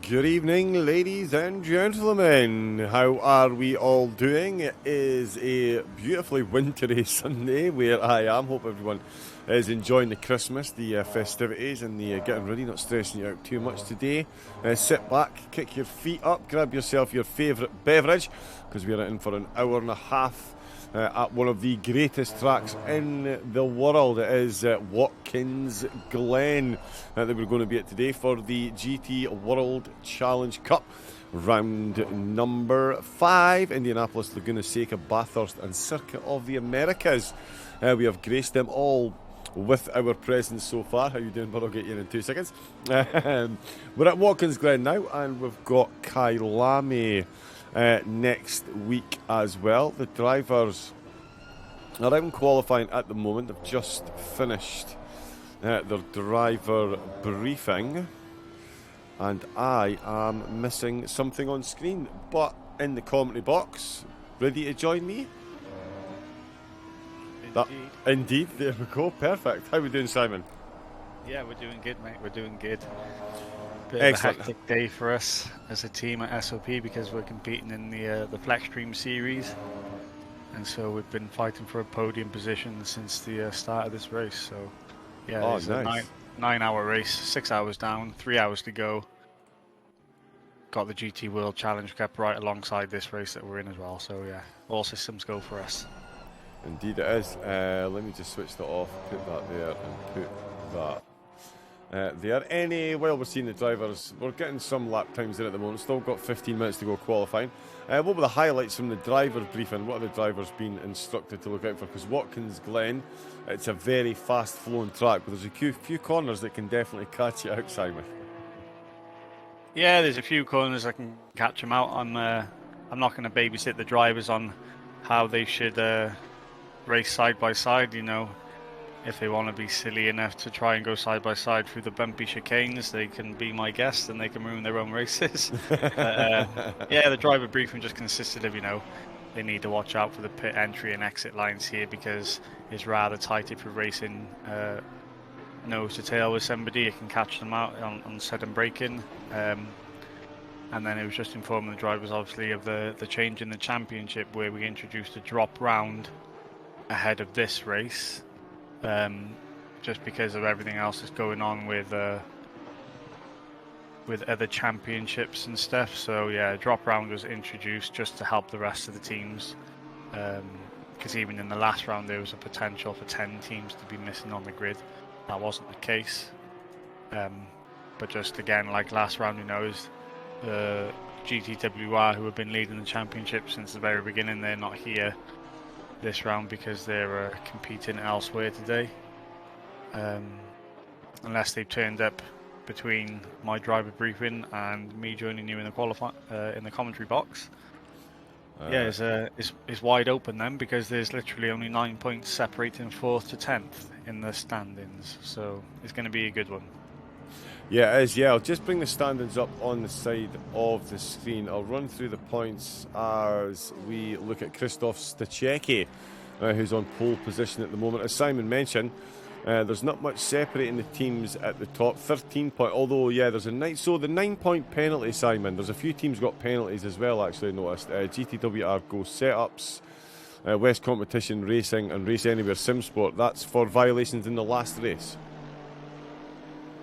Good evening, ladies and gentlemen. How are we all doing? It is a beautifully wintry Sunday where I am. Hope everyone is enjoying the Christmas, the festivities, and the getting ready, not stressing you out too much today. Sit back, kick your feet up, grab yourself your favourite beverage, because we're in for an hour and a half at one of the greatest tracks in the world. It is Watkins, Glen that we're going to be at today for the GT World Challenge Cup. Round number 5, Indianapolis, Laguna Seca, Bathurst and Circuit of the Americas. We have graced them all with our presence so far. How you doing, bud? I'll get you in 2 seconds. We're at Watkins Glen now, and we've got Kailami next week as well. The drivers are out in qualifying at the moment. They've just finished their driver briefing, and I am missing something on screen, but in the commentary box, ready to join me? Indeed, there we go, perfect. How are we doing, Simon? Yeah, we're doing good, mate. We're doing good. Bit Excellent. of a hectic day for us as a team at SOP because we're competing in the Flexstream series, and so we've been fighting for a podium position since the start of this race. So, yeah, it's nice. a 9-hour race, 6 hours down, 3 hours to go. Got the GT World Challenge Cup right alongside this race that we're in as well. So yeah, all systems go for us. Indeed it is. Let me just switch that off, put that there, and put that there. While we're seeing the drivers, we're getting some lap times in at the moment. Still got 15 minutes to go qualifying. What were the highlights from the driver briefing? What are the drivers been instructed to look out for? Because Watkins Glen, it's a very fast flowing track, but there's a few corners that can definitely catch you out, Simon. Yeah, there's a few corners I can catch them out. I'm not going to babysit the drivers on how they should race side by side. You know, if they want to be silly enough to try and go side by side through the bumpy chicanes, they can be my guest and they can ruin their own races. Yeah, the driver briefing just consisted of, they need to watch out for the pit entry and exit lines here because it's rather tight if you're racing nose to tail with somebody. It can catch them out on sudden braking. And then it was just informing the drivers, obviously, of the change in the championship where we introduced a drop round ahead of this race, just because of everything else that's going on with other championships and stuff. So yeah, a drop round was introduced just to help the rest of the teams, because even in the last round there was a potential for 10 teams to be missing on the grid. That wasn't the case, but just again, like last round, is GTWR, who have been leading the championship since the very beginning, they're not here this round because they're competing elsewhere today, unless they've turned up between my driver briefing and me joining you in the in the commentary box. Yeah, it's wide open then, because there's literally only 9 points separating 4th to 10th in the standings, so it's going to be a good one. Yeah, it is. Yeah, I'll just bring the standings up on the side of the screen. I'll run through the points as we look at Krzysztof Stachecki, who's on pole position at the moment. As Simon mentioned, there's not much separating the teams at the top. 13 point, although yeah, there's so the 9-point penalty, Simon. There's a few teams got penalties as well. Actually, noticed GTWR Go Setups, West Competition Racing, and Race Anywhere SimSport. That's for violations in the last race.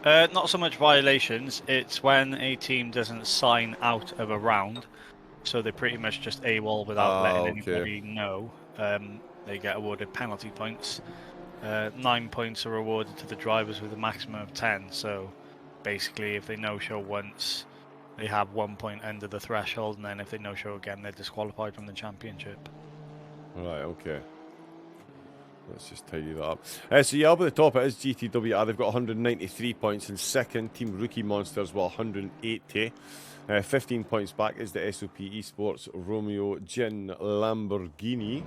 Not so much violations, it's when a team doesn't sign out of a round, so they pretty much just AWOL without letting anybody know. They get awarded penalty points. 9 points are awarded to the drivers with a maximum of 10, so basically if they no-show once, they have 1 point under the threshold, and then if they no-show again, they're disqualified from the championship. Right, okay. Let's just tidy that up. So yeah, up at the top it is GTWR. They've got 193 points. In second, Team Rookie Monsters, 180. 15 points back is the SOP Esports Romeo Gin Lamborghini.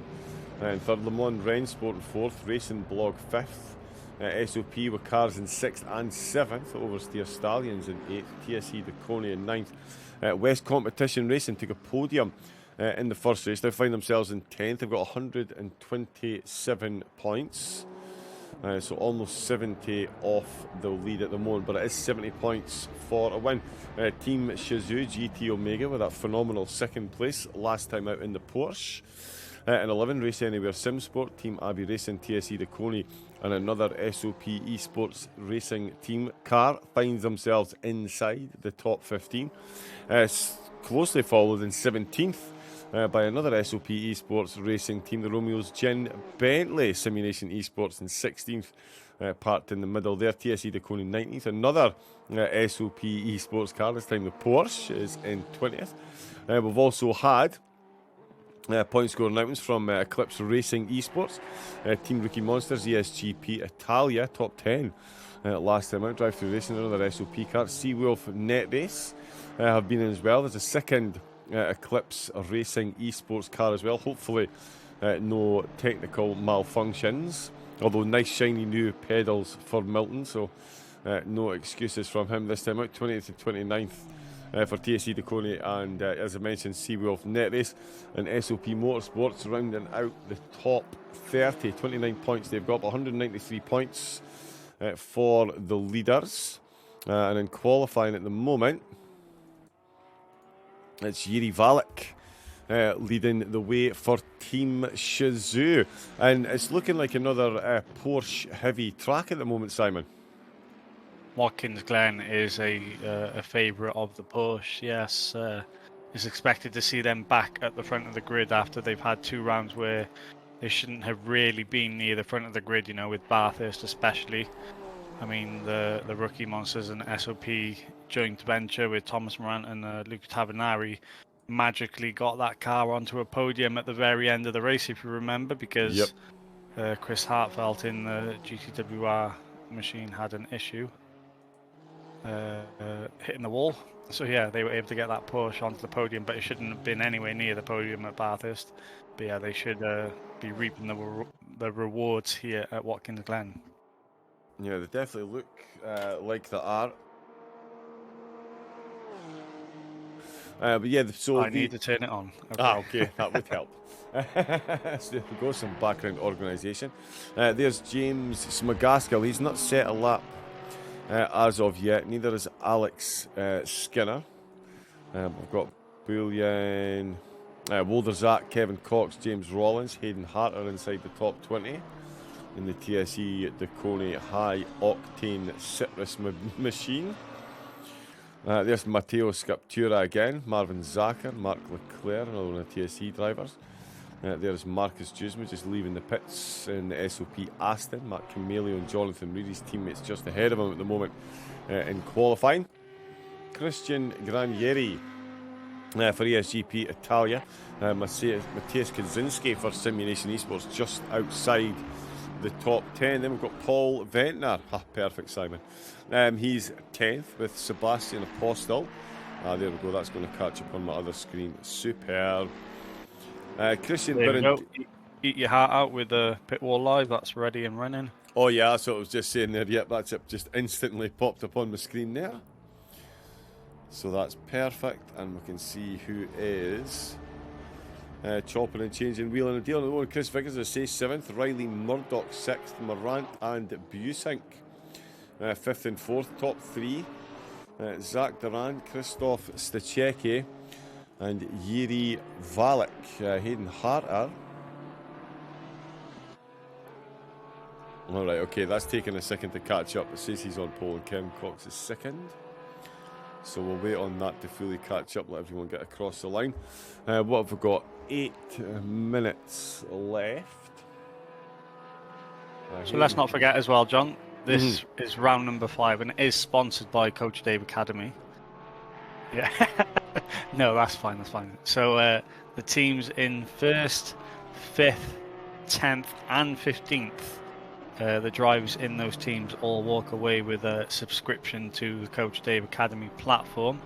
And third, Le Mans Rensport in fourth. Racing Blog fifth. SOP with cars in sixth and seventh. Oversteer Stallions in eighth. TSE Deconi in ninth. West Competition Racing took a podium in the first race. They find themselves in 10th. They've got 127 points. So almost 70 off the lead at the moment, but it is 70 points for a win. Team Shizou GT Omega with that phenomenal second place last time out in the Porsche. In 11, Race Anywhere Simsport, Team Abbey Racing, TSE Deconi, and another SOP Esports Racing team car finds themselves inside the top 15. Closely followed in 17th by another SOP Esports Racing team, the Romeo's Gin Bentley Simulation Esports in 16th, parked in the middle there. TSE Deconi 19th. Another SOP Esports car, this time the Porsche, is in 20th. We've also had point score announcements from Eclipse Racing Esports, Team Rookie Monsters, ESGP Italia, top 10 last time out. Drive Through Racing, another SOP car. Seawolf Net Race have been in as well. There's a second Eclipse Racing Esports car as well. Hopefully no technical malfunctions, although nice shiny new pedals for Milton, so no excuses from him this time out. 20th and 29th for TSE Deconi and, as I mentioned, Seawolf Net Race and SOP Motorsports rounding out the top 30. 29 points they've got, 193 points for the leaders. And in qualifying at the moment, it's Yuri Valek leading the way for Team Shizou. And it's looking like another Porsche heavy track at the moment, Simon. Watkins Glen is a favourite of the Porsche, yes. Is expected to see them back at the front of the grid after they've had 2 rounds where they shouldn't have really been near the front of the grid, you know, with Bathurst especially. I mean, the Rookie Monsters and SOP joint venture with Thomas Morant and Luke Tavanari magically got that car onto a podium at the very end of the race, if you remember, because Chris Hartfelt in the GTWR machine had an issue hitting the wall. So yeah, they were able to get that Porsche onto the podium, but it shouldn't have been anywhere near the podium at Bathurst. But yeah, they should be reaping the rewards here at Watkins Glen. Yeah, they definitely look like they are. But yeah, so I need to turn it on. Okay, that would help. So there we go, some background organisation. There's James Smagaskell. He's not set a lap as of yet. Neither is Alex Skinner. We've got Bullion, Wolderzak, Kevin Cox, James Rollins, Hayden Hart are inside the top 20 in the TSE Deconi High Octane Citrus machine. There's Matteo Scriptura again, Marvin Zacher, Mark Leclerc, another one of the TSE drivers. There's Marcus Jusma just leaving the pits in the SOP Aston. Mark Camelio and Jonathan Reed, his teammates just ahead of him at the moment in qualifying. Christian Granieri for ESGP Italia. Matthias Kaczynski for Simulation Esports just outside the top 10. Then we've got Paul Ventnor. Perfect, Simon. He's 10th with Sebastian Apostel. There we go, that's going to catch up on my other screen. Superb. Christian Bird. Eat your heart out with the pit wall live. That's ready and running. Oh yeah, that's what I was just saying there. Yep, that's it. Just instantly popped up on the screen there. So that's perfect, and we can see who is chopping and changing, wheeling and dealing. Oh, Chris Vickers, I say 7th. Riley Murdoch 6th. Morant and Busink 5th and 4th. Top 3. Zach Duran, Christoph Stachecki, and Yuri Valek. Hayden Harter. Alright, okay, that's taking a second to catch up. It says he's on pole and Kevin Cox is 2nd. So we'll wait on that to fully catch up, let everyone get across the line. What have we got? 8 minutes left. So let's not forget as well, John, this is round number 5 and it is sponsored by Coach Dave Academy. Yeah. No, that's fine, that's fine. So the teams in 1st, 5th, 10th and 15th, the drivers in those teams all walk away with a subscription to the Coach Dave Academy platform.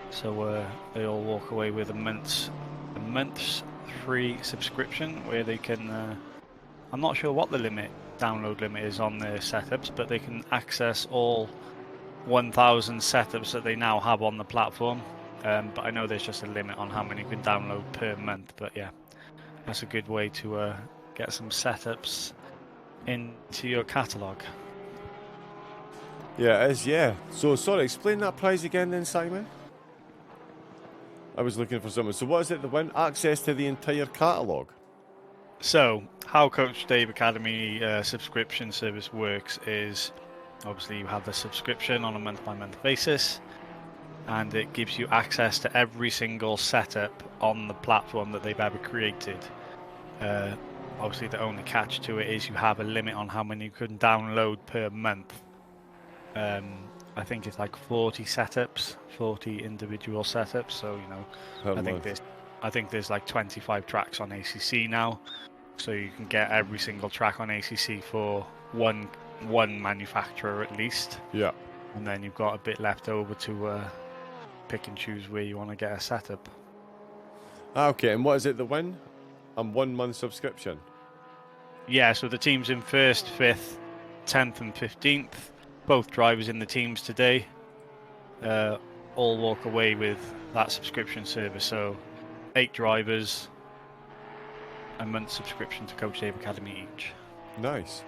So they all walk away with a month's free subscription where they can, I'm not sure what the download limit is on their setups, but they can access all 1,000 setups that they now have on the platform. But I know there's just a limit on how many you can download per month. But yeah, that's a good way to get some setups into your catalogue. Yeah, it is, yeah. So, sorry, explain that prize again then, Simon. I was looking for something. So what is it that win? Access to the entire catalogue? So, how Coach Dave Academy subscription service works is, obviously you have the subscription on a month-by-month basis, and it gives you access to every single setup on the platform that they've ever created. Obviously, the only catch to it is you have a limit on how many you can download per month. I think it's like 40 setups, 40 individual setups. So I think there's like 25 tracks on ACC now. So you can get every single track on ACC for one manufacturer at least. Yeah. And then you've got a bit left over to pick and choose where you want to get a setup. Okay, and what is it that win? A 1 month subscription? Yeah, so the teams in 1st, 5th, 10th and 15th, both drivers in the teams today, all walk away with that subscription service. So 8 drivers, a month subscription to Coach Dave Academy each. Nice.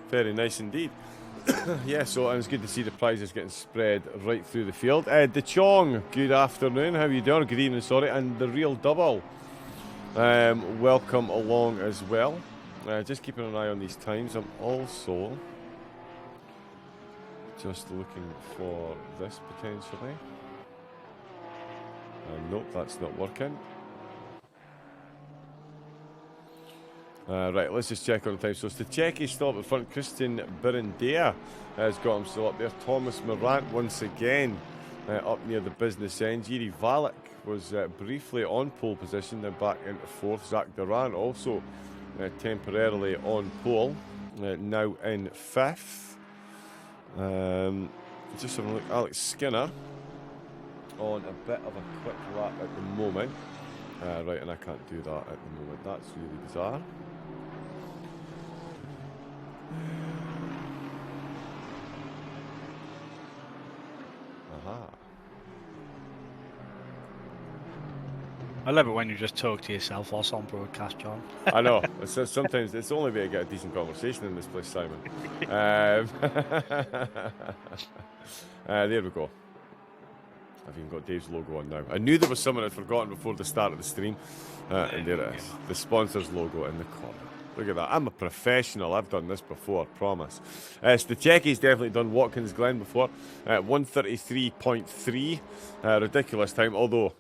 Very nice indeed. Yeah, so it was good to see the prizes getting spread right through the field. De Chong, good afternoon. How are you doing? Good evening, sorry. And the Real Double, welcome along as well. Just keeping an eye on these times. I'm also just looking for this potentially. Nope, that's not working. Right, let's just check on the time. So Stachecki still up in front. Christian Birendea has got him still up there. Thomas Morant once again up near the business end. Jiri Valak was briefly on pole position, then back into 4th. Zach Duran also temporarily on pole, now in 5th. Just having a look. Alex Skinner on a bit of a quick lap at the moment. Right, and I can't do that at the moment. That's really bizarre. Aha. I love it when you just talk to yourself whilst on broadcast, John. I know. Sometimes it's the only way to get a decent conversation in this place, Simon. There we go. I've even got Dave's logo on now. I knew there was someone I'd forgotten before the start of the stream. And there it is. The sponsor's logo in the corner. Look at that. I'm a professional. I've done this before, promise. Stachecki's definitely done Watkins Glen before. 1:33.3. Ridiculous time. Although,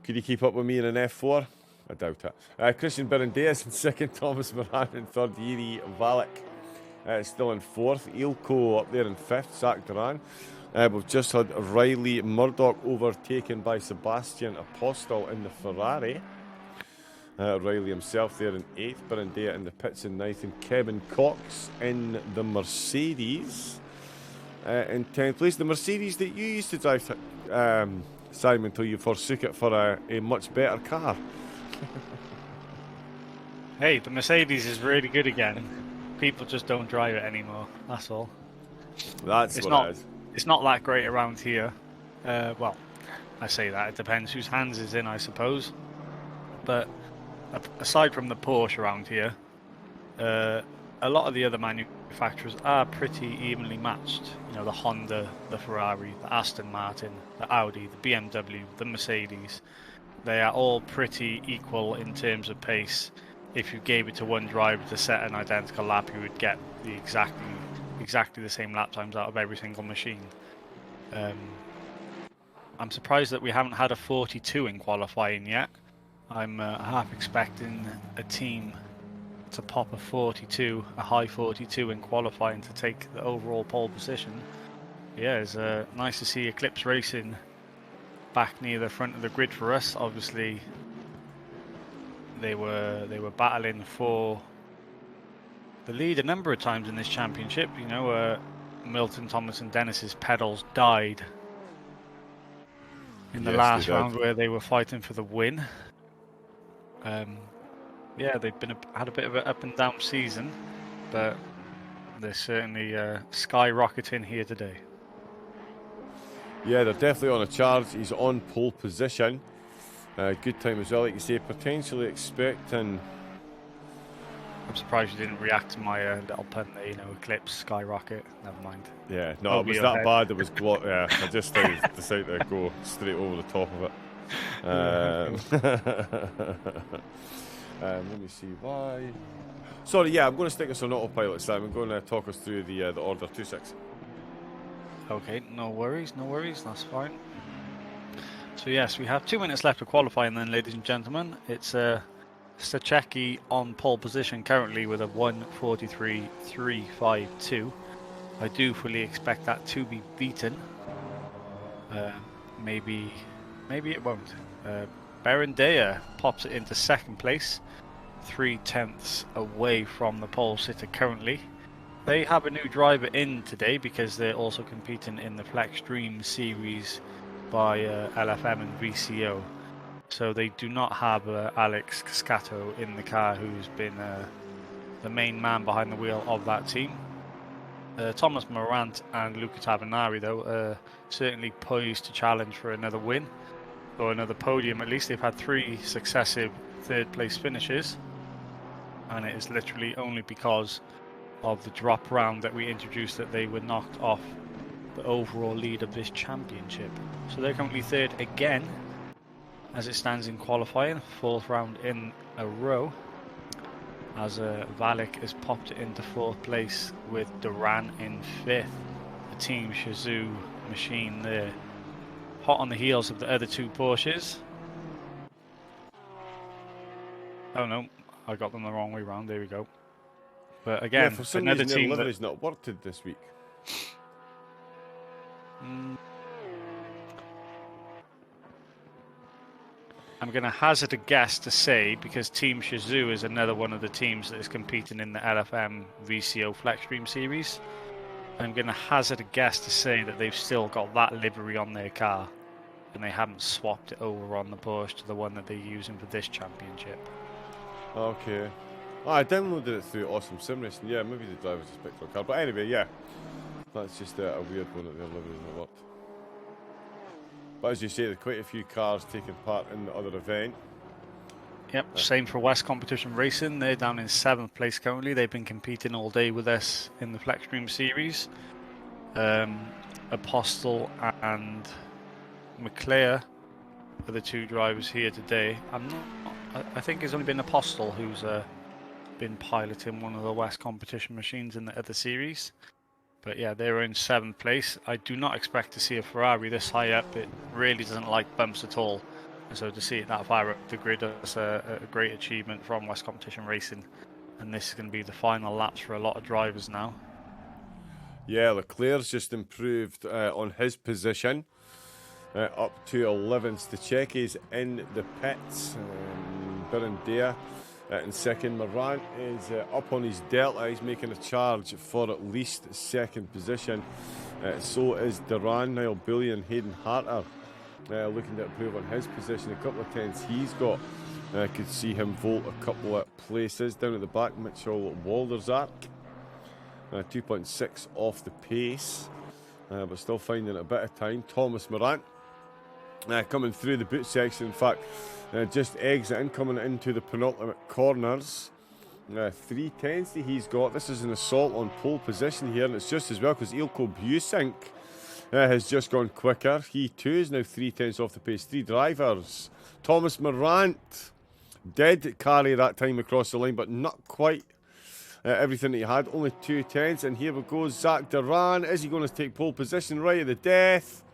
could you keep up with me in an F4? I doubt it. Christian Birendeas in 2nd. Thomas Moran in 3rd. Jiri Valak still in 4th. Ilko up there in 5th. Zach Duran. We've just had Riley Murdoch overtaken by Sebastian Apostel in the Ferrari. Riley himself there in 8th, Birendea in the pits in 9th, and Kevin Cox in the Mercedes in 10th place. The Mercedes that you used to drive, Simon, until you forsook it for a much better car. Hey, the Mercedes is really good again. People just don't drive it anymore, that's all. That's it's what not, it is. It's not that great around here. Well, I say that, it depends whose hands is in, I suppose. But aside from the Porsche around here, a lot of the other manufacturers are pretty evenly matched. You know, the Honda, the Ferrari, the Aston Martin, the Audi, the BMW, the Mercedes. They are all pretty equal in terms of pace. If you gave it to one driver to set an identical lap, you would get the exactly the same lap times out of every single machine. I'm surprised that we haven't had a 42 in qualifying yet. I'm half expecting a team to pop a 42, a high 42 in qualifying to take the overall pole position. Yeah, it's nice to see Eclipse Racing back near the front of the grid for us. Obviously, they were battling for the lead a number of times in this championship. You know, Milton Thomas and Dennis's pedals died in the last round where they were fighting for the win. Yeah, they've had a bit of an up and down season, but they're certainly skyrocketing here today. Yeah, they're definitely on a charge. He's on pole position. Good time as well, like you say. Potentially expecting I'm surprised you didn't react to my little pun there, you know, Eclipse, Skyrocket. Never mind. Yeah, no, Over it was your that head. bad. It was yeah. I just decided to go straight over the top of it. Let me see why. Sorry, yeah, I'm going to stick us on autopilot, Sam. I'm going to talk us through the order 2-6. Okay, no worries, that's fine. So yes, we have 2 minutes left to qualifying then, ladies and gentlemen. It's Stachecki on pole position currently with a 1:43.352. I do fully expect that to be beaten. Maybe it won't. Berendea pops it into second place, 3/10 away from the pole sitter currently. They have a new driver in today because they're also competing in the Flex Dream series by LFM and VCO. So they do not have Alex Cascato in the car, who's been the main man behind the wheel of that team. Thomas Morant and Luca Tavanari, though, are certainly poised to challenge for another win, or another podium at least. They've had 3 successive third-place finishes, and it is literally only because of the drop round that we introduced that they were knocked off the overall lead of this championship. So they're currently third again, as it stands in qualifying, 4th round in a row, as Valek has popped it into 4th place with Duran in 5th. The Team Shazoo machine there, hot on the heels of the other 2 Porsches. Oh no, I got them the wrong way round. There we go. But again, yeah, for some another reason, team their livery's not worked this week. I'm going to hazard a guess to say, because Team Shazoo is another one of the teams that is competing in the LFM VCO Flex Stream series, I'm going to hazard a guess to say that they've still got that livery on their car, and they haven't swapped it over on the Porsche to the one that they're using for this championship. Okay. Oh, I downloaded it through Awesome Sim Racing. Yeah, maybe the driver's just picked the car. But anyway, yeah. That's just a weird one that their livery's not worked. But as you say, there are quite a few cars taking part in the other event. Yep, same for West Competition Racing. They're down in 7th place currently. They've been competing all day with us in the Flex Stream series. Apostle and McClare are the 2 drivers here today. I think it's only been Apostle who's been piloting one of the West Competition machines in the other series. But yeah, they're in 7th place. I do not expect to see a Ferrari this high up. It really doesn't like bumps at all. And so to see it that far up the grid is a great achievement from West Competition Racing. And this is going to be the final laps for a lot of drivers now. Yeah, Leclerc's just improved on his position. Up to 11th. Stachecki's in the pits. Berendea in second. Morant is up on his delta. He's making a charge for at least 2nd position. So is Duran, Niall Bully and Hayden Harter looking to improve on his position. A couple of tenths he's got. Could see him vault a couple of places. Down at the back, Mitchell Waldersart. 2.6 off the pace. But still finding a bit of time. Thomas Morant coming through the boot section. In fact, just exiting, coming into the penultimate corners. 3/10 he's got. This is an assault on pole position here, and it's just as well because Ilko Busink has just gone quicker. He too is now 3/10 off the pace. 3 drivers. Thomas Morant did carry that time across the line, but not quite everything that he had. Only 2/10, and here we go. Zach Duran. Is he going to take pole position right at the death?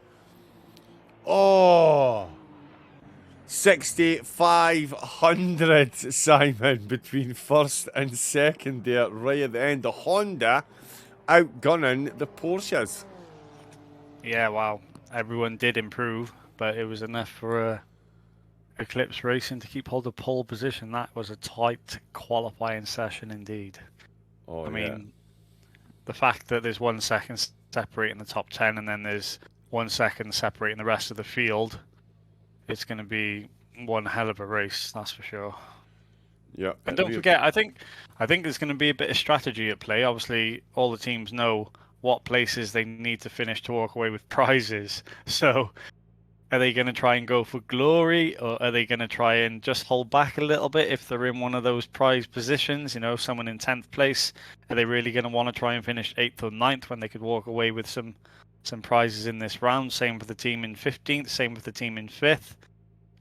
Oh! 6,500, Simon, between 1st and 2nd there, right at the end. The Honda outgunning the Porsches. Yeah, wow. Everyone did improve, but it was enough for Eclipse Racing to keep hold of pole position. That was a tight qualifying session indeed. Oh, I mean, the fact that there's 1 second separating the top 10 and then there's 1 second separating the rest of the field, it's going to be one hell of a race, that's for sure. Yeah. And don't forget, I think there's going to be a bit of strategy at play. Obviously, all the teams know what places they need to finish to walk away with prizes. So Are they going to try and go for glory, or are they going to try and just hold back a little bit if they're in one of those prize positions? You know, someone in 10th place. Are they really going to want to try and finish 8th or 9th when they could walk away with some prizes in this round? Same for the team in 15th. Same with the team in 5th.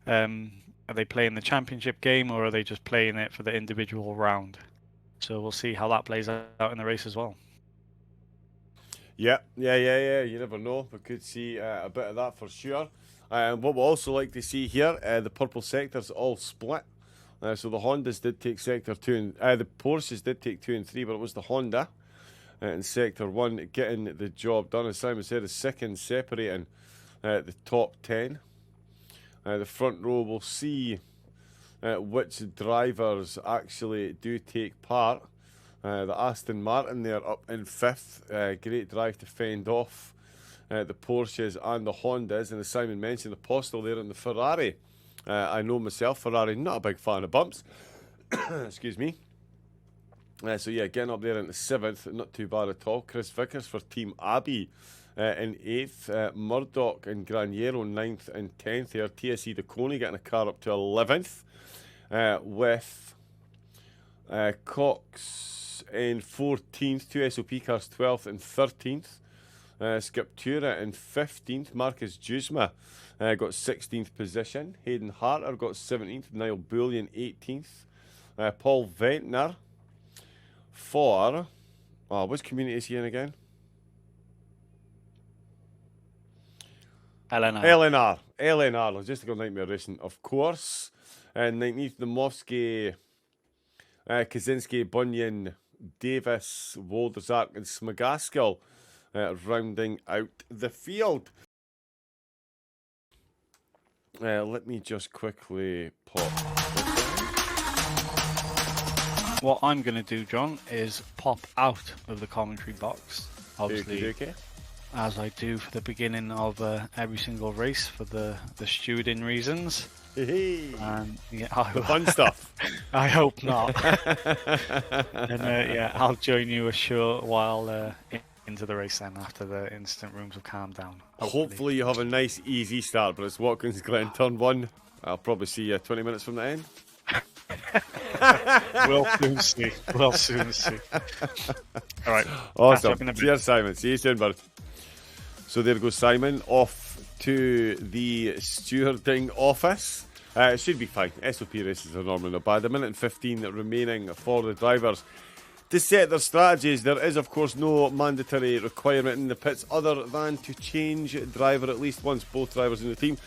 Are they playing the championship game, or are they just playing it for the individual round? So we'll see how that plays out in the race as well. Yeah. You never know. We could see a bit of that for sure. What we also like to see here, the purple sectors all split. So the Hondas did take sector 2, and the Porsches did take 2 and 3, but it was the Honda in sector 1 getting the job done. As Simon said, the second separating the top 10. The front row will see which drivers actually do take part. The Aston Martin there up in 5th. Great drive to fend off the Porsches and the Hondas. And as Simon mentioned, the Postal there in the Ferrari. I know myself, Ferrari, not a big fan of bumps. Excuse me. So yeah, getting up there into 7th, not too bad at all. Chris Vickers for Team Abbey in 8th. Murdoch and Graniero 9th and 10th here. TSE DeConey getting a car up to 11th. With Cox in 14th, 2 SOP cars 12th and 13th. Scriptura in 15th. Marcus Jusma got 16th position. Hayden Harter got 17th. Niall Bullion 18th. Paul Ventnor for... which community is he in again? LNR. Logistical Nightmare Racing, of course. And 19th, Namovsky, Kaczynski, Bunyan, Davis, Woldersark, and Smagaskill rounding out the field. Let me just quickly pop. What I'm going to do, John, is pop out of the commentary box. Obviously, okay. As I do for the beginning of every single race for the stewarding reasons. And yeah, the fun stuff. I hope not. And yeah, I'll join you a short while into the race then after the instant rooms have calmed down. Hopefully you have a nice easy start, but it's Watkins Glen turn 1. I'll probably see you 20 minutes from the end. We'll soon see. All right. Awesome. Cheers, Simon. See you soon, bud. So there goes Simon off to the stewarding office. It should be fine. SOP races are normally not bad. A minute and 15 remaining for the drivers to set their strategies. There is, of course, no mandatory requirement in the pits other than to change driver at least once. Both drivers in the team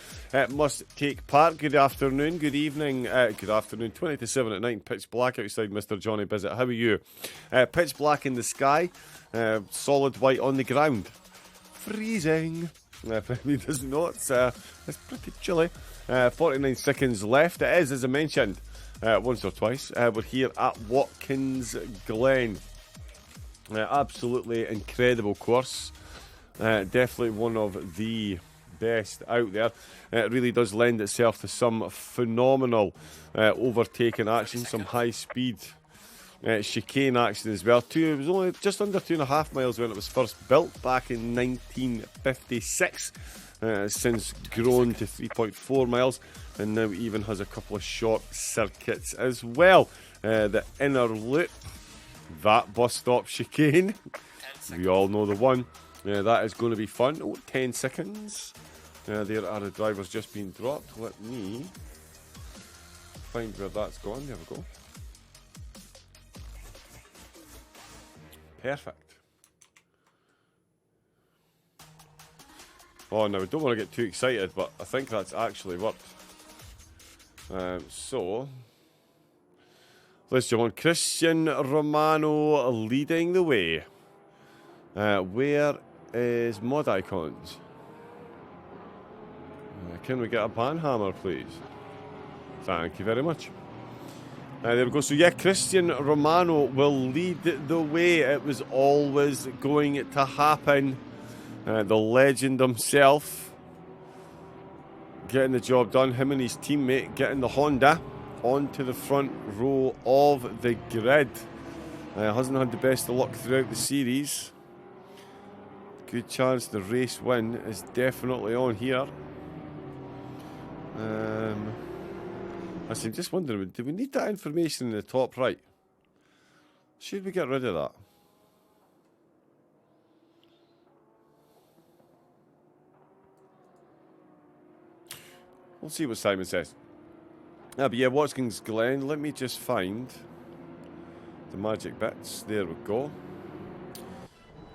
must take part. Good afternoon, good evening, good afternoon. 20 to 7 at night, pitch black outside, Mr. Johnny Bizzett. How are you? Pitch black in the sky, solid white on the ground. Freezing. If anybody doesn't know, it's pretty chilly. 49 seconds left. It is, as I mentioned, once or twice. We're here at Watkins Glen. Absolutely incredible course. Definitely one of the best out there. It really does lend itself to some phenomenal overtaking action, some high speed chicane action as well. It was only just under 2.5 miles when it was first built back in 1956. Since grown to 3.4 miles, and now even has a couple of short circuits as well. The inner loop, that bus stop chicane, we all know the one. That is going to be fun. 10 seconds. There are the drivers just being dropped. Let me find where that's gone. There we go. Perfect. Oh no, we don't want to get too excited, but I think that's actually worked. So, let's go on. Christian Romano leading the way. Where is Mod Icons? Can we get a banhammer, please? Thank you very much. There we go. So yeah, Christian Romano will lead the way. It was always going to happen. The legend himself getting the job done. Him and his teammate getting the Honda onto the front row of the grid. Hasn't had the best of luck throughout the series. Good chance the race win is definitely on here. I'm just wondering, do we need that information in the top right? Should we get rid of that? We'll see what Simon says. But yeah, Watkins, Glen. Let me just find the magic bits. There we go.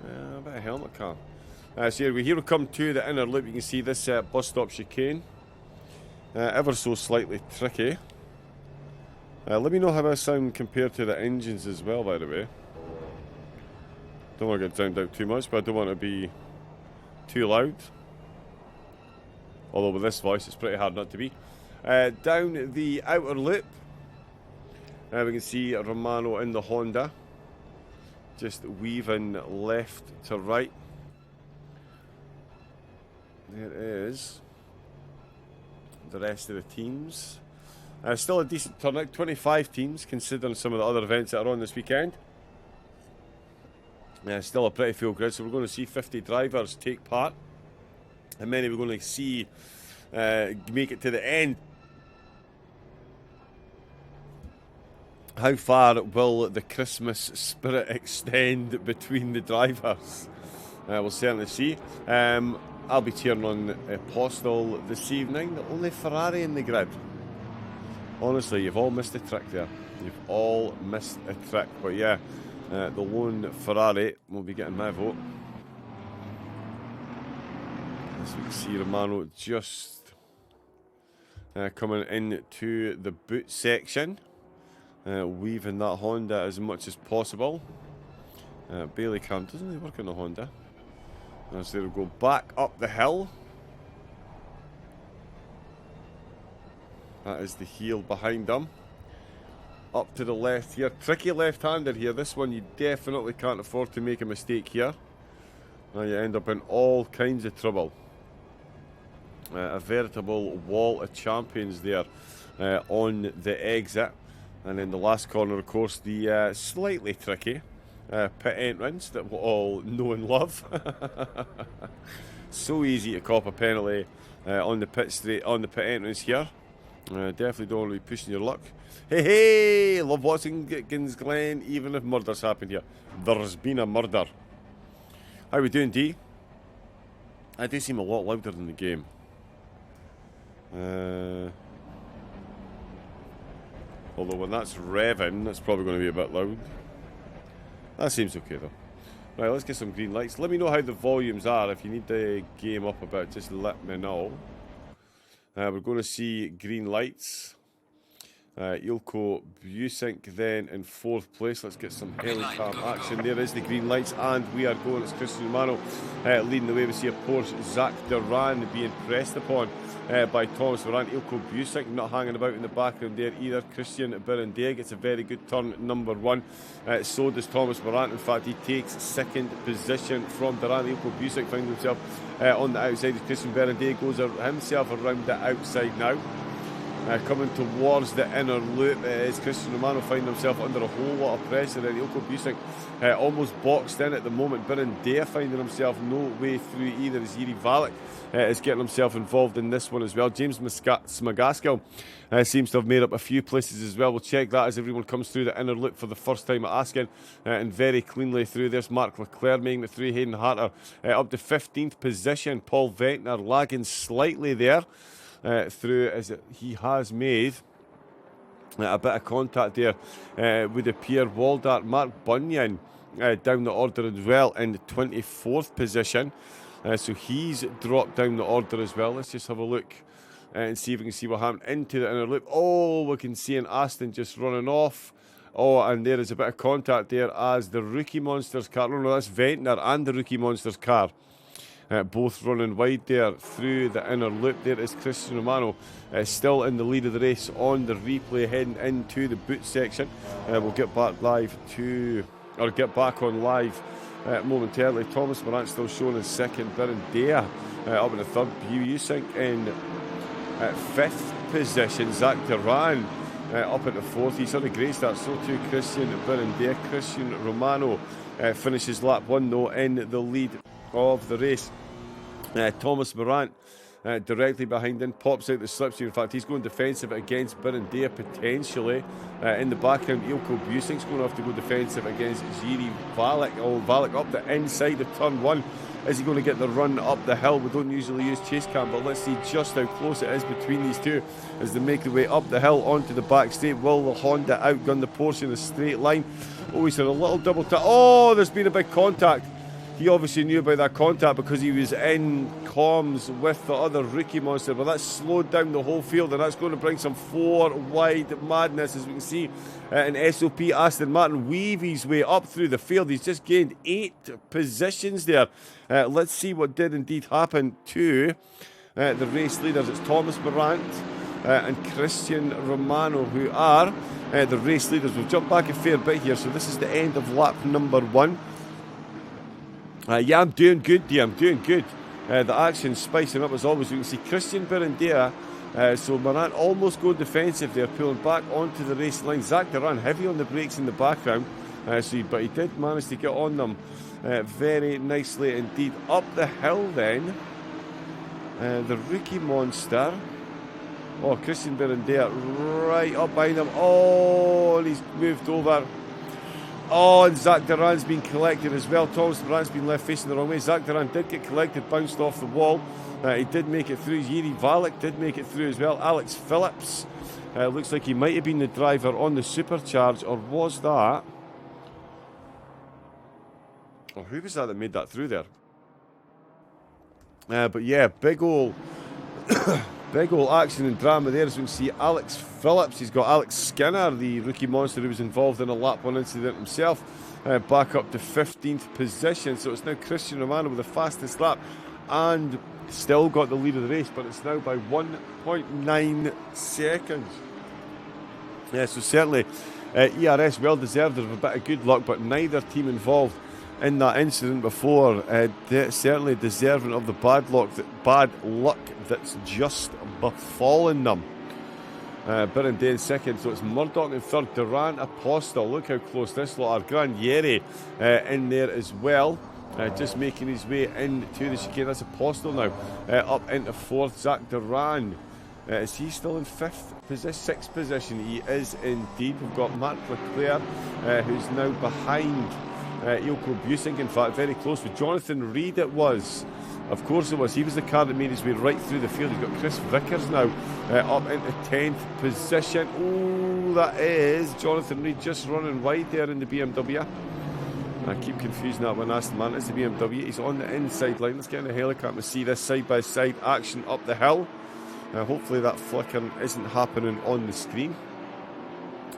A bit of helmet car. So here we come to the inner loop. You can see this bus stop chicane. Ever so slightly tricky. Let me know how I sound compared to the engines as well, by the way. Don't want to get drowned out too much, but I don't want to be too loud. Although with this voice, it's pretty hard not to be. Down the outer loop, we can see Romano in the Honda. Just weaving left to right. There is the rest of the teams. Still a decent turnout, 25 teams, considering some of the other events that are on this weekend. Still a pretty full grid, so we're going to see 50 drivers take part. How many we're going to see make it to the end? How far will the Christmas spirit extend between the drivers? We'll certainly see. I'll be cheering on Postal this evening. The only Ferrari in the grid. Honestly, you've all missed a trick there. You've all missed a trick. But yeah, the lone Ferrari will be getting my vote. As we can see, Romano just coming into the boot section. Weaving that Honda as much as possible. Bailey Cam doesn't really work on the Honda. So they'll go back up the hill. That is the heel behind them. Up to the left here. Tricky left-hander here. This one you definitely can't afford to make a mistake here. Now you end up in all kinds of trouble. A veritable wall of champions there on the exit. And in the last corner, of course, the slightly tricky pit entrance that we all know and love. So easy to cop a penalty on the pit entrance here. Definitely don't want to be pushing your luck. Hey, love watching Glen, even if murder's happened here. There's been a murder. How we doing, D? I do seem a lot louder than the game. Although when that's revving, that's probably going to be a bit loud. That seems okay though. Right, let's get some green lights. Let me know how the volumes are. If you need the game up a bit, just let me know. We're going to see green lights. Ilko Busink then in 4th place. Let's get some helicam action. There is the green lights, and we are going. It's Christian Romano leading the way. We see, of course, Zach Duran being pressed upon by Thomas Morant. Ilko Busink not hanging about in the background there either. Christian Birandia gets a very good turn, number 1. So does Thomas Morant. In fact, he takes 2nd position from Duran. Ilko Busink finds himself on the outside. Christian Birandia goes himself around the outside now. Coming towards the inner loop is Christian Romano finding himself under a whole lot of pressure, and Ilko Busink almost boxed in at the moment. Birandia finding himself no way through either, as Yuri Valek is getting himself involved in this one as well. James Smagaskill seems to have made up a few places as well. We'll check that as everyone comes through the inner loop for the first time at Askin, and very cleanly through. There's Mark Leclerc making it through. Hayden Harter up to 15th position. Paul Ventnor lagging slightly there. Through, as he has made a bit of contact there would appear. Waldart, Mark Bunyan down the order as well in the 24th position, so he's dropped down the order as well. Let's just have a look and see if we can see what happened into the inner loop. Oh, we can see an Aston just running off. Oh, and there is a bit of contact there as the Rookie Monsters car, no, that's Ventnor and the Rookie Monsters car, both running wide there through the inner loop. There is Christian Romano still in the lead of the race on the replay, heading into the boot section. We'll get back on live momentarily. Thomas Morant still showing in 2nd. Birandia up in the 3rd. Busink in 5th position. Zach Duran up into 4th. He's on a great start. So too Christian Birandia. Christian Romano finishes lap 1 though in the lead of the race. Thomas Morant directly behind him, pops out the slipstream. In fact, he's going defensive against Birindea potentially. In the background, Ilko Busing's going to have to go defensive against Jiri Valek. Oh, Valek up the inside of turn 1. Is he going to get the run up the hill? We don't usually use chase cam, but let's see just how close it is between these two as they make their way up the hill onto the back straight. Will the Honda outgun the Porsche in a straight line? Oh, he's had a little double tap. Oh, there's been a big contact. He obviously knew about that contact because he was in comms with the other rookie monster, but that's slowed down the whole field, and that's going to bring some 4-wide madness, as we can see in SOP. Aston Martin weave his way up through the field. He's just gained 8 positions there. Let's see what did indeed happen to the race leaders. It's Thomas Morant and Christian Romano who are the race leaders. We've jumped back a fair bit here, so this is the end of lap number 1. Yeah, I'm doing good, dear. I'm doing good. The action's spicing up as always. You can see Christian Birindea. So Morant almost going defensive there, pulling back onto the race line. Zach Duran heavy on the brakes in the background. But he did manage to get on them very nicely indeed. Up the hill then. The rookie monster. Oh, Christian Birindea right up behind him. Oh, and he's moved over. Oh, and Zach Duran's been collected as well. Thomas Morant's been left facing the wrong way. Zach Duran did get collected, bounced off the wall. He did make it through. Jiri Valek did make it through as well. Alex Phillips looks like he might have been the driver on the supercharge, or was that? Oh, who was that made that through there? But yeah, big ole action and drama there. As we can see, Alex Phillips, he's got Alex Skinner, the rookie monster who was involved in a lap 1 incident himself, back up to 15th position. So it's now Christian Romano with the fastest lap and still got the lead of the race, but it's now by 1.9 seconds. Yeah, so certainly ERS well deserved of a bit of good luck, but neither team involved in that incident before certainly deserving of the bad luck that's just befallen them. Birindea in second, so it's Murdoch in third. Durant, Apostle, look how close this lot are. Granieri in there as well, just making his way into the chicane. That's Apostle now, up into fourth. Zach Duran, is he still in sixth position? He is indeed. We've got Marc Leclerc, who's now behind Ilko Busing, in fact, very close with Jonathan Reed. It was, of course it was. He was the car that made his way right through the field. He's got Chris Vickers now up into 10th position. Oh, that is Jonathan Reed just running wide there in the BMW. I keep confusing that when Aston Martin. It's the BMW. He's on the inside line. Let's get in the helicopter and see this side-by-side action up the hill. Hopefully that flickering isn't happening on the screen.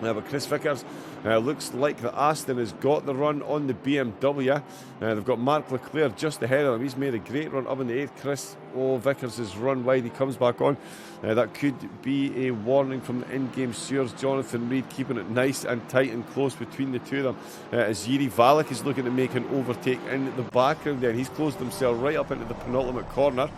But Chris Vickers looks like the Aston has got the run on the BMW. They've got Marc Leclerc just ahead of him. He's made a great run up in the 8th. Vickers has run wide. He comes back on. That could be a warning from the in-game stewards. Jonathan Reed keeping it nice and tight and close between the two of them. As Jiri Valek is looking to make an overtake in the background then. He's closed himself right up into the penultimate corner.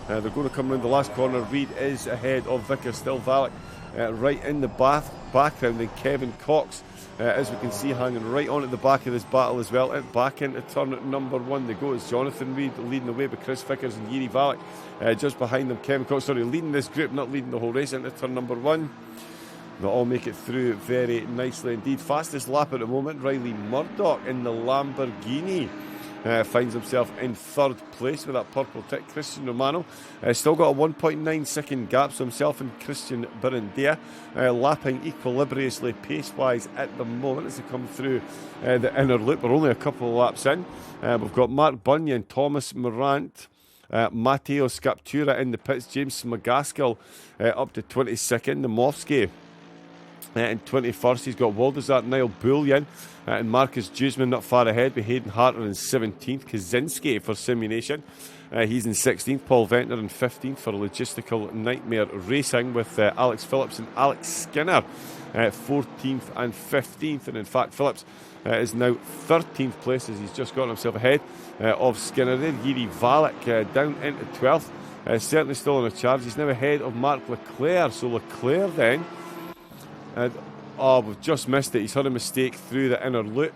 They're going to come around the last corner. Reed is ahead of Vickers, still Valek right in the background. Then Kevin Cox, as we can see, hanging right on at the back of this battle as well. Back into turn number 1 they go. It's Jonathan Reed leading the way, but Chris Vickers and Jiri Valek just behind them. Kevin Cox, leading this group, not leading the whole race, into turn number 1. They'll all make it through very nicely indeed. Fastest lap at the moment, Riley Murdoch in the Lamborghini. Finds himself in 3rd place with that purple tick. Christian Romano still got a 1.9 second gap, so himself and Christian Birindea lapping equilibriously pace-wise at the moment as they come through the inner loop. We're only a couple of laps in. We've got Mark Bunyan, Thomas Morant, Matteo Scaptura in the pits, James McGaskill up to 22nd, the Mofsky in 21st. He's got Waldazart, Niall Bullion, and Marcus Dewsman not far ahead with Hayden Harter in 17th. Kaczynski for Simulation, he's in 16th. Paul Ventnor in 15th for Logistical Nightmare Racing with Alex Phillips and Alex Skinner 14th and 15th. And in fact, Phillips is now 13th place as he's just got himself ahead of Skinner there. Jiri Valek down into 12th, certainly still on a charge. He's now ahead of Marc Leclerc. So Leclerc then, we've just missed it. He's had a mistake through the inner loop,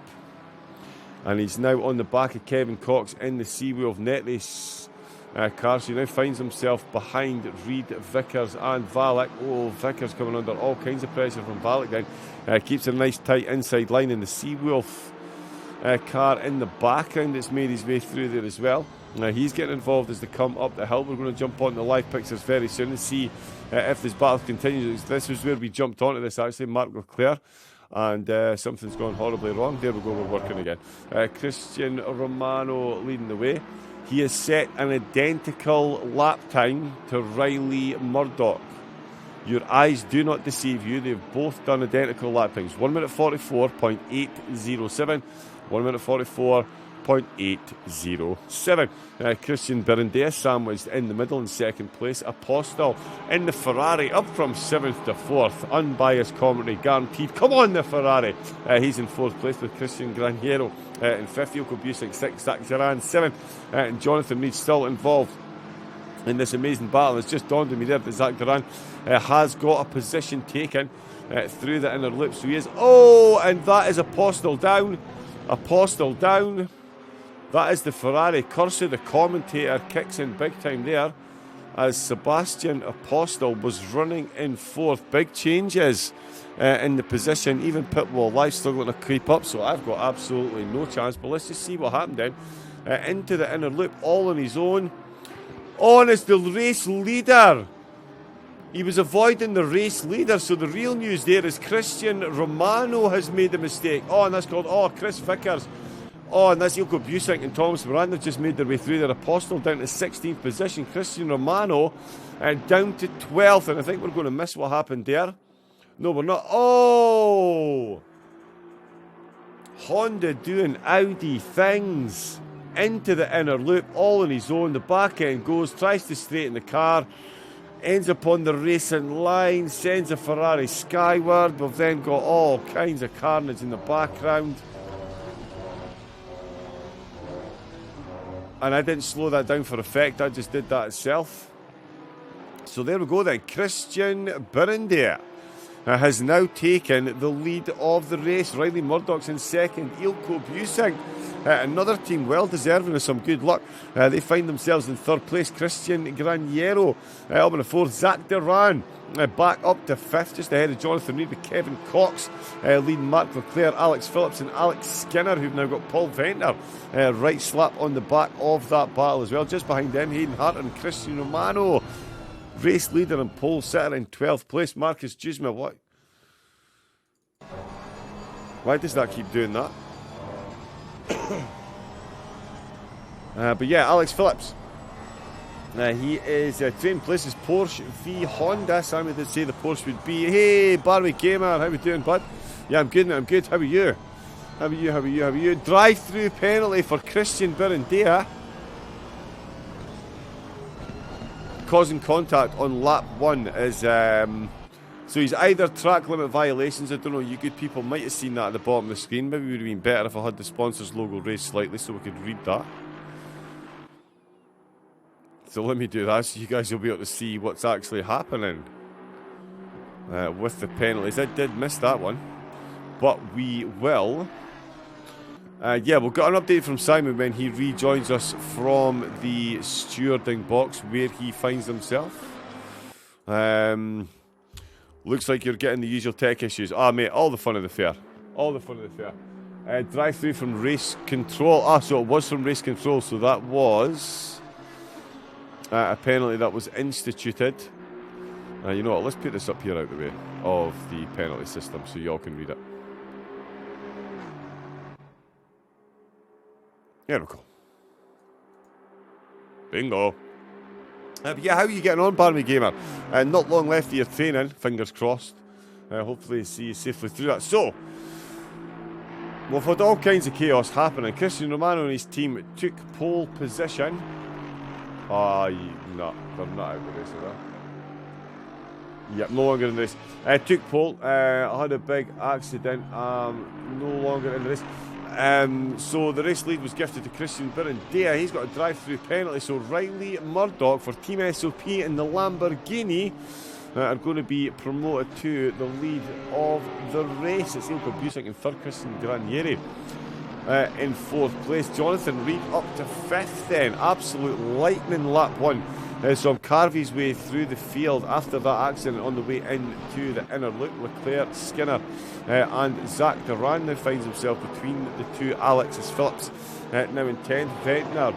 and he's now on the back of Kevin Cox in the Seawolf Netley car. So he now finds himself behind Reed, Vickers and Valek. Oh, Vickers coming under all kinds of pressure from Valek then. Keeps a nice tight inside line in the Seawolf car in the background. It's made his way through there as well. He's getting involved as they come up the hill. We're going to jump on the live pictures very soon and see if this battle continues. This was where we jumped onto this actually, Mark Leclerc, and something's gone horribly wrong. There we go, we're working again. Christian Romano leading the way. He has set an identical lap time to Riley Murdoch. Your eyes do not deceive you. They've both done identical lap times. 1 minute 44.807. 1 minute 44.807. Christian Birendair sandwiched in the middle in second place. Apostle in the Ferrari up from 7th to 4th. Unbiased commentary guaranteed. Come on, the Ferrari. He's in 4th place with Christian Graniero in 5th. Yoko Busick 6th. Zach Geran 7th. And Jonathan Reed still involved in this amazing battle. It's just dawned on me there that Zach Duran has got a position taken through the inner loop. So he is. Oh, and that is Apostle down. Apostle down. That is the Ferrari. Cursor, the commentator, kicks in big time there as Sebastian Apostle was running in 4th. Big changes in the position. Even Pitbull Live struggling to creep up, so I've got absolutely no chance. But let's just see what happened then. Into the inner loop, all on his own. Oh, and it's the race leader. He was avoiding the race leader, so the real news there is Christian Romano has made a mistake. Oh, and that's called, Chris Vickers. Oh, and that's Ilko Busick and Thomas Miranda just made their way through their Apostle down to 16th position. Christian Romano down to 12th, and I think we're going to miss what happened there. No, we're not. Oh! Honda doing Audi things. Into the inner loop, all on his own. The back end goes, tries to straighten the car. Ends up on the racing line, sends a Ferrari skyward. We've then got all kinds of carnage in the background. And I didn't slow that down for effect, I just did that itself. So there we go then. Christian Birendair has now taken the lead of the race. Riley Murdoch's in second. Ilko Busick, another team well deserving of some good luck. They find themselves in 3rd place. Christian Graniero up in the 4th. Zach Duran back up to 5th, just ahead of Jonathan Reed with Kevin Cox leading Mark Leclerc, Alex Phillips and Alex Skinner, who've now got Paul Venter right slap on the back of that battle as well. Just behind them, Hayden Hart and Christian Romano, race leader and pole sitter in 12th place. Marcus Jusma, what? Why does that keep doing that? But yeah, Alex Phillips. He is trading places Porsche v Honda. Sammy did say the Porsche would be. Hey, Barry Gamer, how we doing, bud? Yeah, I'm good, I'm good. How are you? How are you? How are you? How are you? Drive-through penalty for Christian Birendair. Causing contact on lap 1 is so he's either track limit violations. I don't know, you good people might have seen that at the bottom of the screen. Maybe it would have been better if I had the sponsors logo raised slightly so we could read that. So let me do that so you guys will be able to see what's actually happening with the penalties. I did miss that one, but we will. Yeah, we'll get an update from Simon when he rejoins us from the stewarding box where he finds himself. Looks like you're getting the usual tech issues. Ah, mate, all the fun of the fair. All the fun of the fair. Drive-through from race control. Ah, so it was from race control. So that was a penalty that was instituted. You know what? Let's put this up here out of the way of the penalty system so you all can read it. There we go. Bingo. But yeah, how are you getting on, Barmy Gamer? Not long left of your training, fingers crossed. Hopefully see you safely through that. So, we've had all kinds of chaos happening. Christian Romano and his team took pole position. No, they're not out of the race, are they? Yep, no longer in the race. Took pole, had a big accident, no longer in the race. So the race lead was gifted to Christian Birendair. He's got a drive-through penalty. So Riley Murdoch for Team SOP and the Lamborghini are going to be promoted to the lead of the race. It's Ilko Busick and 3rd, Christian Granieri. in 4th place. Jonathan Reed up to 5th then. Absolute lightning lap 1. So carve his way through the field after that accident on the way into the inner loop. Leclerc, Skinner and Zach Duran now finds himself between the two. Alexis Phillips now in 10th. Ventnor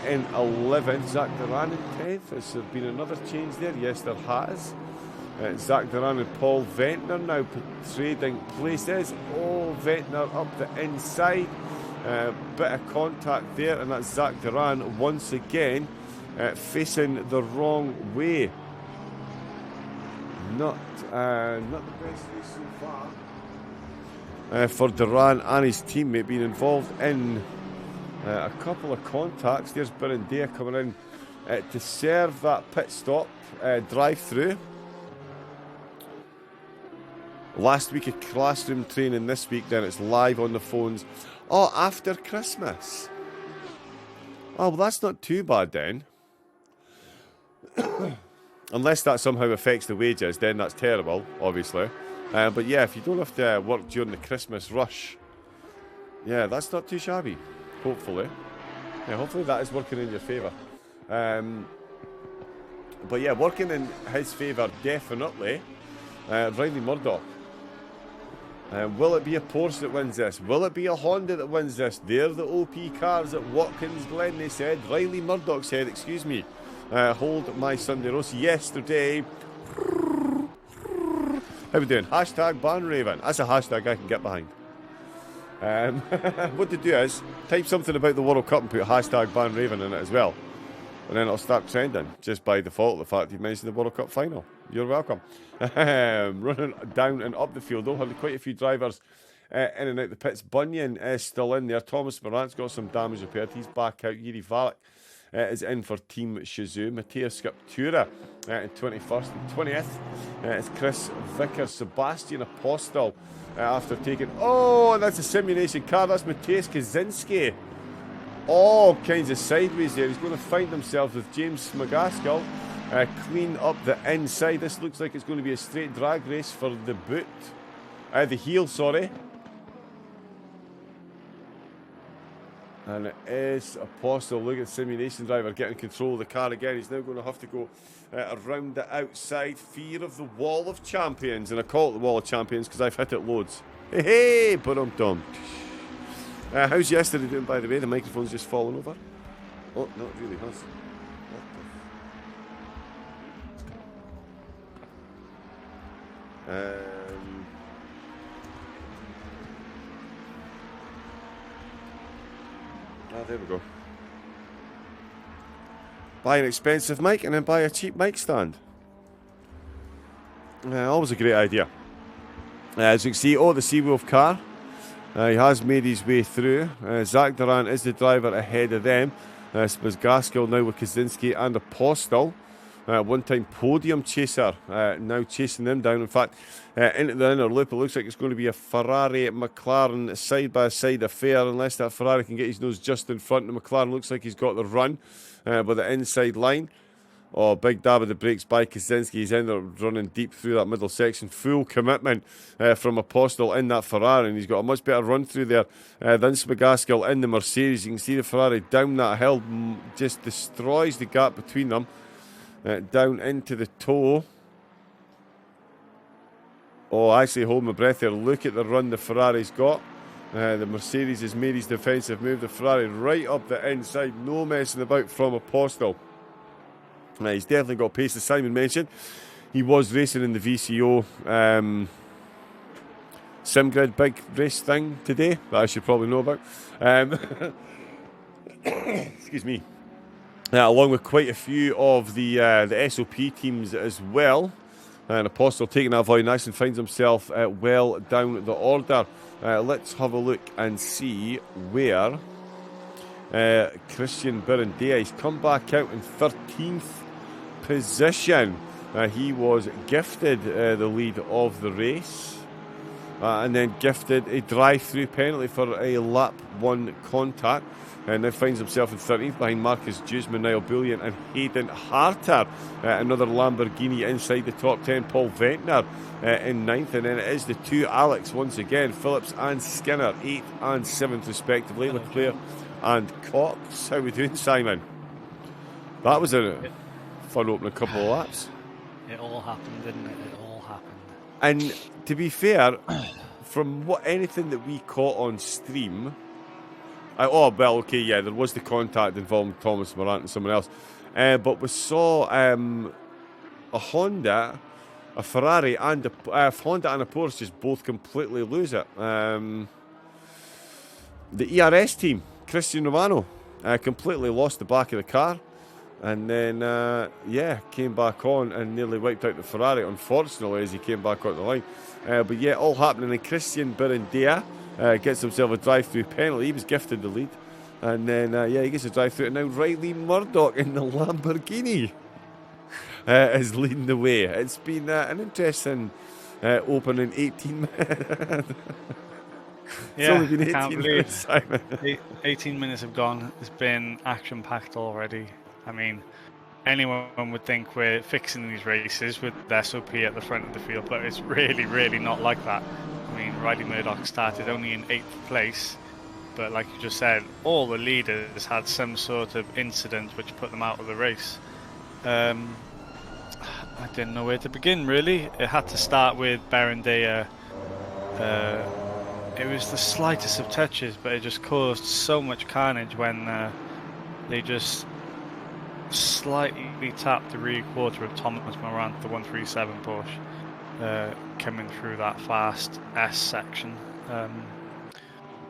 in 11th. Zach Duran in 10th. Has there been another change there? Yes, there has. Zach Duran and Paul Ventnor now trading places. Oh, Ventnor up the inside. Bit of contact there, and that's Zach Duran once again facing the wrong way. Not the best race so far for Duran and his teammate, being involved in a couple of contacts. There's Birendea coming in to serve that pit stop drive-through. Last week of classroom training, this week then it's live on the phones. Oh, after Christmas. Oh, well, that's not too bad then. Unless that somehow affects the wages, then that's terrible, obviously. But yeah, if you don't have to work during the Christmas rush, yeah, that's not too shabby, hopefully. Yeah, hopefully that is working in your favour. But yeah, working in his favour, definitely. Riley Murdoch. Will it be a Porsche that wins this? Will it be a Honda that wins this? They're the OP cars at Watkins, Glen, they said. Riley Murdoch said, excuse me. Hold my Sunday roast yesterday. How we doing? Hashtag ban Raven. That's a hashtag I can get behind. What to do is type something about the World Cup and put hashtag ban Raven in it as well. And then it'll start trending just by default, the fact you've mentioned the World Cup final. You're welcome. Running down and up the field, though, had quite a few drivers in and out the pits. Bunyan is still in there. Thomas Morant's got some damage repaired. He's back out. Yuri Valak is in for Team Shizu. Matthias Scriptura in 21st and 20th is Chris Vickers. Sebastian Apostel after taking... Oh, that's a simulation car. That's Mateusz Kaczynski. All kinds of sideways there. He's going to find himself with James McGaskill. Clean up the inside. This looks like it's going to be a straight drag race for the boot. The heel, sorry. And it is Apostle. Look at the simulation driver getting control of the car again. He's now going to have to go around the outside. Fear of the Wall of Champions. And I call it the Wall of Champions because I've hit it loads. Hey, hey, ba-dum-dum. How's yesterday doing, by the way? The microphone's just fallen over. Oh, no, it really has. There we go. Buy an expensive mic and then buy a cheap mic stand. Always a great idea. As you can see, the Seawolf car. He has made his way through. Zach Duran is the driver ahead of them. Gaskell now with Kaczynski and Apostel. One-time podium chaser, now chasing them down. In fact, into the inner loop, it looks like it's going to be a Ferrari-McLaren side-by-side affair, unless that Ferrari can get his nose just in front. The McLaren looks like he's got the run by the inside line. Oh, big dab of the brakes by Kaczynski. He's ended up running deep through that middle section. Full commitment from Apostel in that Ferrari, and he's got a much better run through there than Smagaskill in the Mercedes. You can see the Ferrari down that hill, just destroys the gap between them. Down into the toe. Oh, actually hold my breath there. Look at the run the Ferrari's got. The Mercedes has made his defensive move. The Ferrari right up the inside. No messing about from Apostel. He's definitely got pace, as Simon mentioned. He was racing in the VCO SimGrid big race thing today that I should probably know about. Excuse me. Along with quite a few of the SOP teams as well. And Apostle taking that very nice and finds himself well down the order. Let's have a look and see where Christian Birendea. He's come back out in 13th position. He was gifted the lead of the race. and then gifted a drive-through penalty for a lap 1 contact. And now finds himself in 13th behind Marcus Dewsman, Niall Bullion and Hayden Harter. Another Lamborghini inside the top 10. Paul Ventnor in 9th. And then it is the two Alex once again, Phillips and Skinner, 8th and 7th respectively. Leclerc and Cox. How we doing, Simon? That was a fun opening couple of laps. It all happened, didn't it? It all happened. And to be fair, from anything that we caught on stream... there was the contact involving Thomas Morant and someone else. But we saw a Honda, a Ferrari, and a Honda and a Porsche just both completely lose it. The ERS team, Christian Romano, completely lost the back of the car. And then, came back on and nearly wiped out the Ferrari, unfortunately, as he came back on the line. But yeah, all happening. And Christian Birendea gets himself a drive-through penalty. He was gifted the lead. And then, he gets a drive-through. And now Riley Murdoch in the Lamborghini is leading the way. It's been an interesting opening 18 minutes. It's only been 18 minutes, Simon. 18 minutes have gone. It's been action-packed already. I mean, anyone would think we're fixing these races with the SOP at the front of the field, but it's really, really not like that. I mean, Riley Murdoch started only in 8th place, but like you just said, all the leaders had some sort of incident which put them out of the race. I didn't know where to begin, really. It had to start with Barendea. It was the slightest of touches, but it just caused so much carnage when they just slightly tapped the rear quarter of Thomas Morant, the 137 Porsche, coming through that fast S section.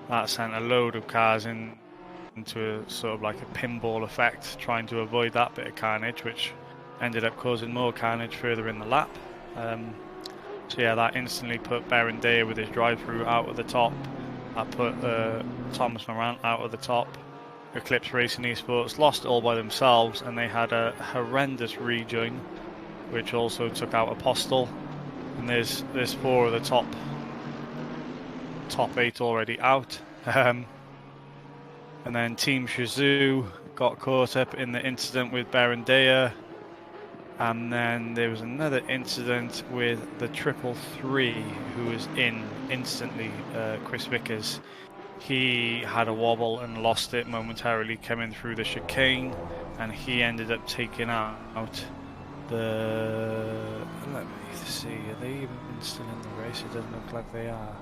That sent a load of cars into a sort of like a pinball effect, trying to avoid that bit of carnage, which ended up causing more carnage further in the lap. So yeah, that instantly put Barendea with his drive-through out of the top. That put Thomas Morant out of the top. Eclipse Racing Esports lost it all by themselves, and they had a horrendous rejoin, which also took out Apostle. And there's 4 of the top 8 already out. And then Team Shazoo got caught up in the incident with Barendea. And then there was another incident with the 333 who was in instantly, Chris Vickers. He had a wobble and lost it momentarily coming through the chicane, and he ended up taking out the... Let me see, are they even still in the race? It doesn't look like they are.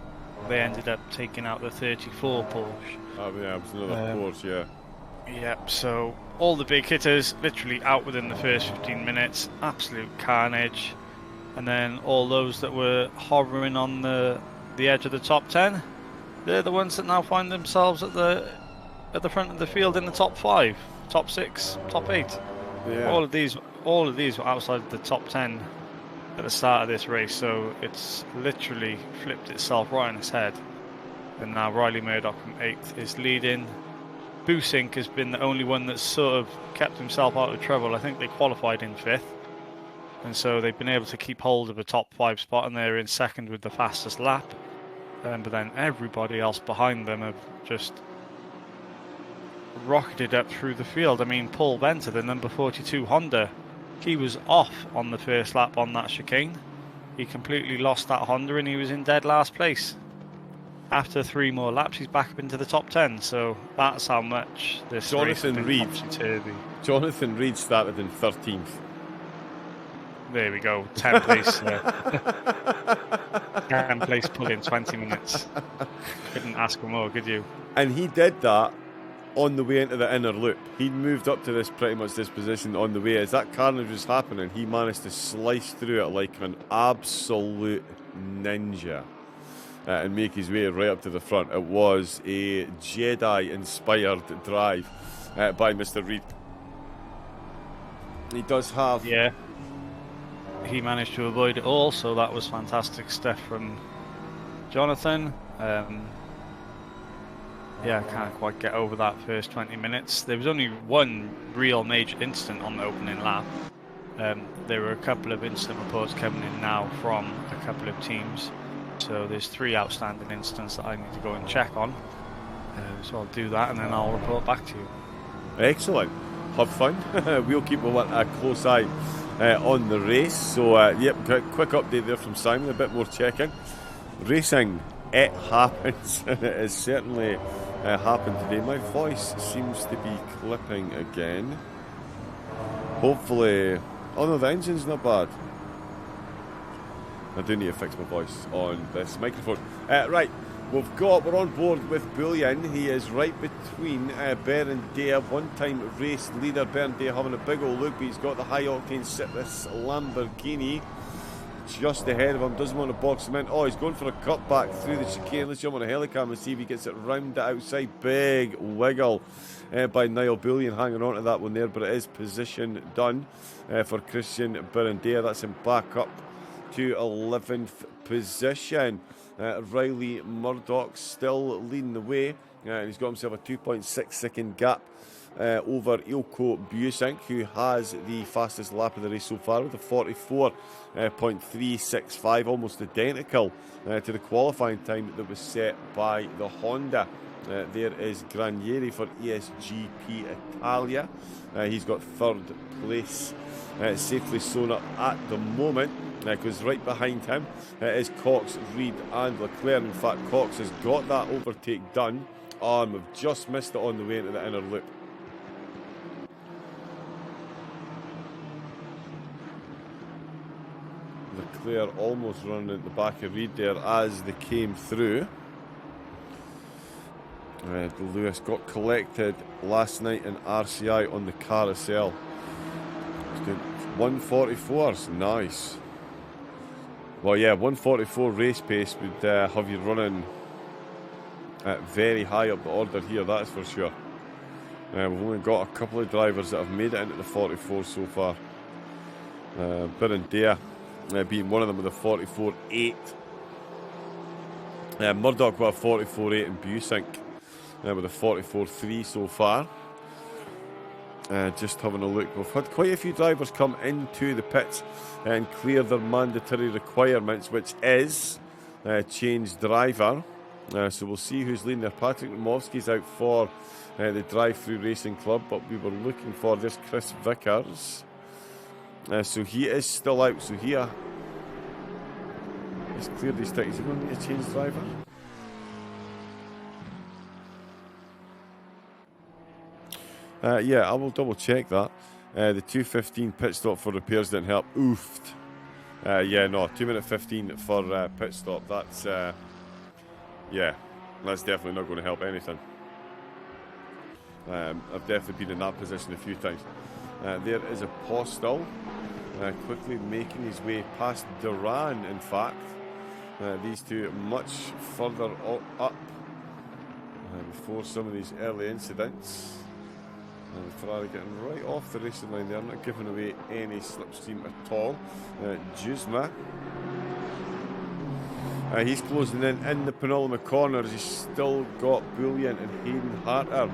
They ended up taking out the 34 Porsche. Oh yeah, it was another Porsche, yeah. Yep, so all the big hitters literally out within the first 15 minutes, absolute carnage. And then all those that were hovering on the edge of the top 10, they're the ones that now find themselves at the front of the field in the top 5, top 6, top 8. Yeah. All of these were outside the top 10 at the start of this race, so it's literally flipped itself right on its head. And now Riley Murdoch from 8th is leading. Busink has been the only one that's sort of kept himself out of trouble. I think they qualified in 5th, and so they've been able to keep hold of a top 5 spot, and they're in 2nd with the fastest lap. But then everybody else behind them have just rocketed up through the field. I mean, Paul Venter, the number 42 Honda, he was off on the first lap on that chicane. He completely lost that Honda and he was in dead last place. After 3 more laps, he's back up into the top 10. So that's how much this race has been topsy-turvy. Jonathan Reed started in 13th. There we go, 10th place. 10th place pull in 20 minutes. Couldn't ask for more, could you? And he did that on the way into the inner loop. He moved up to this position on the way. As that carnage was happening, he managed to slice through it like an absolute ninja and make his way right up to the front. It was a Jedi-inspired drive by Mr. Reed. He does have... Yeah. He managed to avoid it all, so that was fantastic stuff from Jonathan. I can't quite get over that first 20 minutes. There was only one real major incident on the opening lap. There were a couple of incident reports coming in now from a couple of teams. So there's 3 outstanding incidents that I need to go and check on. So I'll do that and then I'll report back to you. Excellent. Have fun. We'll keep a close eye on the race. So, yep, quick update there from Simon. A bit more checking. Racing, it happens. It has certainly happened today. My voice seems to be clipping again. Hopefully... Oh no, the engine's not bad. I do need to fix my voice on this microphone. Right, we're on board with Bullion. He is right between Berendale, one-time race leader. Berendale having a big old look, but he's got the high-octane Citrus Lamborghini just ahead of him. Doesn't want to box him in. Oh, he's going for a cutback through the chicane. Let's jump on a helicam and see if he gets it round the outside. Big wiggle by Niall Bullion, hanging on to that one there, but it is position done for Christian Berendale. That's him back up to 11th position. Riley Murdoch still leading the way, and he's got himself a 2.6 second gap over Ilko Busink, who has the fastest lap of the race so far with a 44.365, almost identical to the qualifying time that was set by the Honda. There is Granieri for ESGP Italia. He's got 3rd place safely sewn up at the moment, because right behind him is Cox, Reed and Leclerc. In fact, Cox has got that overtake done, and we've just missed it on the way into the inner loop. Leclerc almost running at the back of Reed there as they came through. Lewis got collected last night in RCI on the carousel. He's doing 144s, nice. Well, yeah, 144 race pace would have you running very high up the order here, that's for sure. We've only got a couple of drivers that have made it into the 44 so far. Berendale being one of them with a 44.8. Murdoch with a 44.8 and Busink with a 44.3 so far. Just having a look, we've had quite a few drivers come into the pits and clear their mandatory requirements, which is change driver. So we'll see who's leading there. Patrick Ramovsky's out for the Drive-Through Racing Club, but we were looking for this Chris Vickers. So he is still out, so here he's cleared his tickets. Is he going to need a change driver? Yeah, I will double check that. The 2:15 pit stop for repairs didn't help. Oofed. Yeah, no, 2 minute 15 for pit stop. That's yeah, that's definitely not going to help anything. I've definitely been in that position a few times. There is a Postal quickly making his way past Duran, in fact. These two much further up before some of these early incidents. And Ferrari getting right off the racing line there, not giving away any slipstream at all. Juzma. He's closing in the penultimate corners. He's still got Bullion and Hayden Harter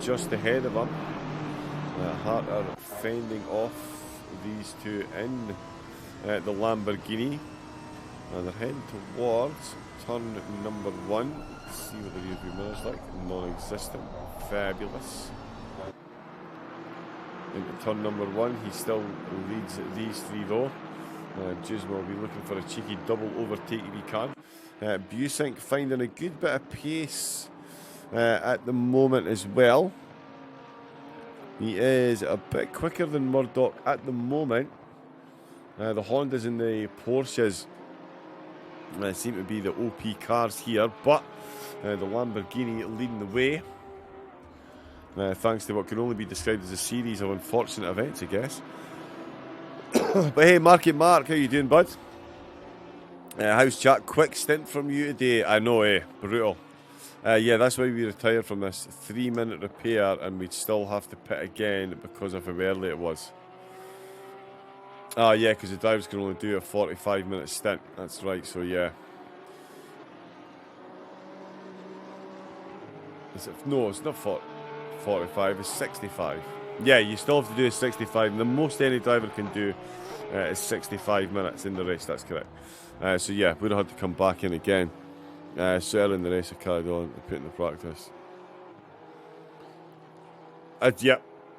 just ahead of him. Harter fending off these two in the Lamborghini. They're heading towards turn number 1. Let's see what the rearview mirror's like. Non-existent. Fabulous. Into turn number 1, he still leads these 3 though. Juzma will be looking for a cheeky double overtake if he can. Busink finding a good bit of pace at the moment as well. He is a bit quicker than Murdoch at the moment. The Hondas and the Porsches seem to be the OP cars here, but the Lamborghini leading the way. Thanks to what can only be described as a series of unfortunate events, I guess. But hey, Marky Mark, how you doing, bud? How's chat? Quick stint from you today. I know, brutal. Yeah, that's why we retired from this 3-minute repair, and we'd still have to pit again because of how early it was. Yeah, because the drivers can only do a 45-minute stint. That's right, so yeah. Is it? No, it's not 45, it's 65. Yeah, you still have to do a 65. The most any driver can do is 65 minutes in the race. That's correct. So yeah, we'd have had to come back in again. So early in the race, I carried on and put in the practice. Yeah,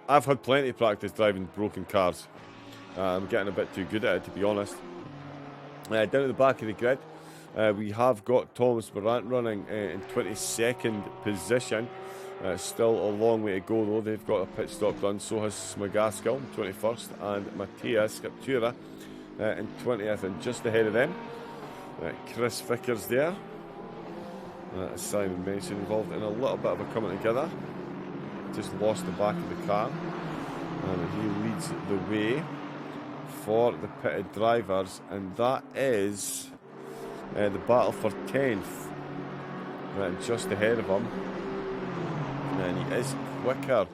I've had plenty of practice driving broken cars. I'm getting a bit too good at it, to be honest. Down at the back of the grid, we have got Thomas Morant running in 22nd position. Still a long way to go though. They've got a pit stop done. So has Smagaskil in 21st and Matthias Captura in 20th, and just ahead of them, Chris Vickers there. As Simon mentioned, involved in a little bit of a coming together. Just lost the back of the car, and he leads the way for the pitted drivers, and that is the battle for 10th. Just ahead of him, and he is quicker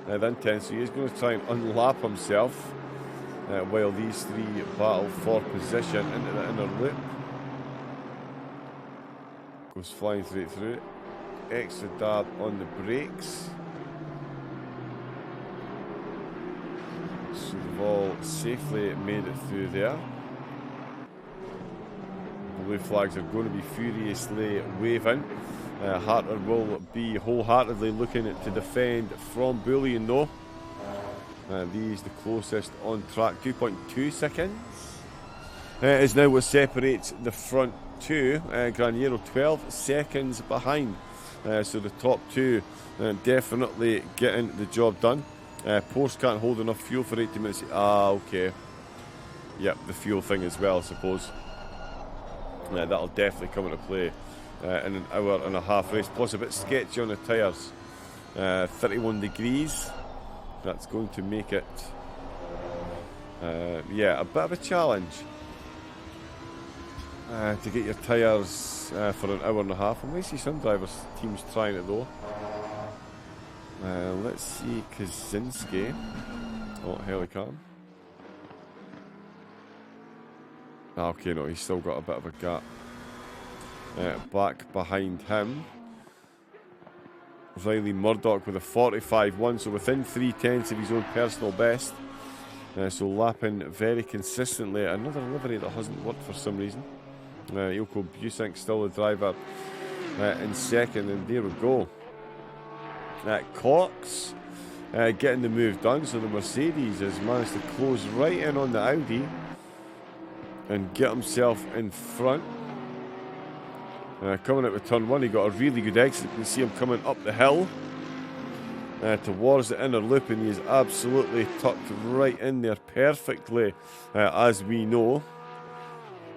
than 10th, so he is going to try and unlap himself while these three battle for position into the inner loop. Goes flying straight through. Extra dab on the brakes. So they've all safely made it through there. Blue flags are going to be furiously waving. Harter will be wholeheartedly looking to defend from bullying though. These the closest on track, 2.2 seconds. Is now what separates the front two. Graniero 12 seconds behind. So the top two definitely getting the job done. Porsche can't hold enough fuel for 80 minutes. Okay. Yep, the fuel thing as well, I suppose. That'll definitely come into play in an hour and a half race. Plus a bit sketchy on the tyres. 31 degrees. That's going to make it, yeah, a bit of a challenge to get your tyres for an hour and a half. I might see some drivers' teams trying it though. Let's see Kaczynski. Oh, Helicam. Okay, no, he's still got a bit of a gap. Back behind him, Riley Murdoch with a 45.1, so within 3/10 of his own personal best. So lapping very consistently. Another livery that hasn't worked for some reason. Ilko Busink still the driver in second, and there we go. Cox getting the move done, so the Mercedes has managed to close right in on the Audi and get himself in front. Coming out with turn one, he got a really good exit. You can see him coming up the hill towards the inner loop, and he is absolutely tucked right in there perfectly, as we know,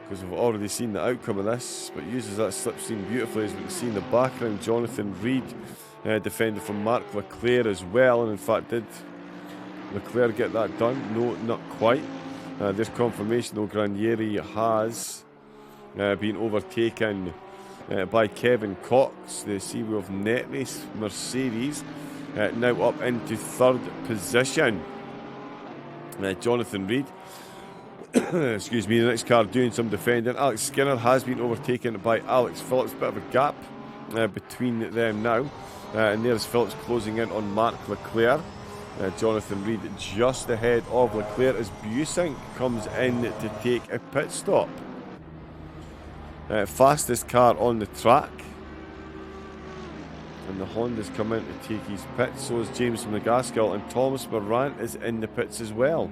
because we've already seen the outcome of this, but uses that slipstream beautifully. As we can see in the background, Jonathan Reed defended from Marc Leclerc as well, and in fact, did Leclerc get that done? No, not quite. There's confirmation though, Granieri has been overtaken by Kevin Cox, the CEO of NetRace Mercedes, now up into third position. Jonathan Reed, excuse me, the next car doing some defending. Alex Skinner has been overtaken by Alex Phillips, bit of a gap between them now, and there's Phillips closing in on Marc Leclerc. Jonathan Reed just ahead of Leclerc as Busink comes in to take a pit stop. Fastest car on the track, and the Honda's come in to take his pits. So is James McGaskill, and Thomas Morant is in the pits as well.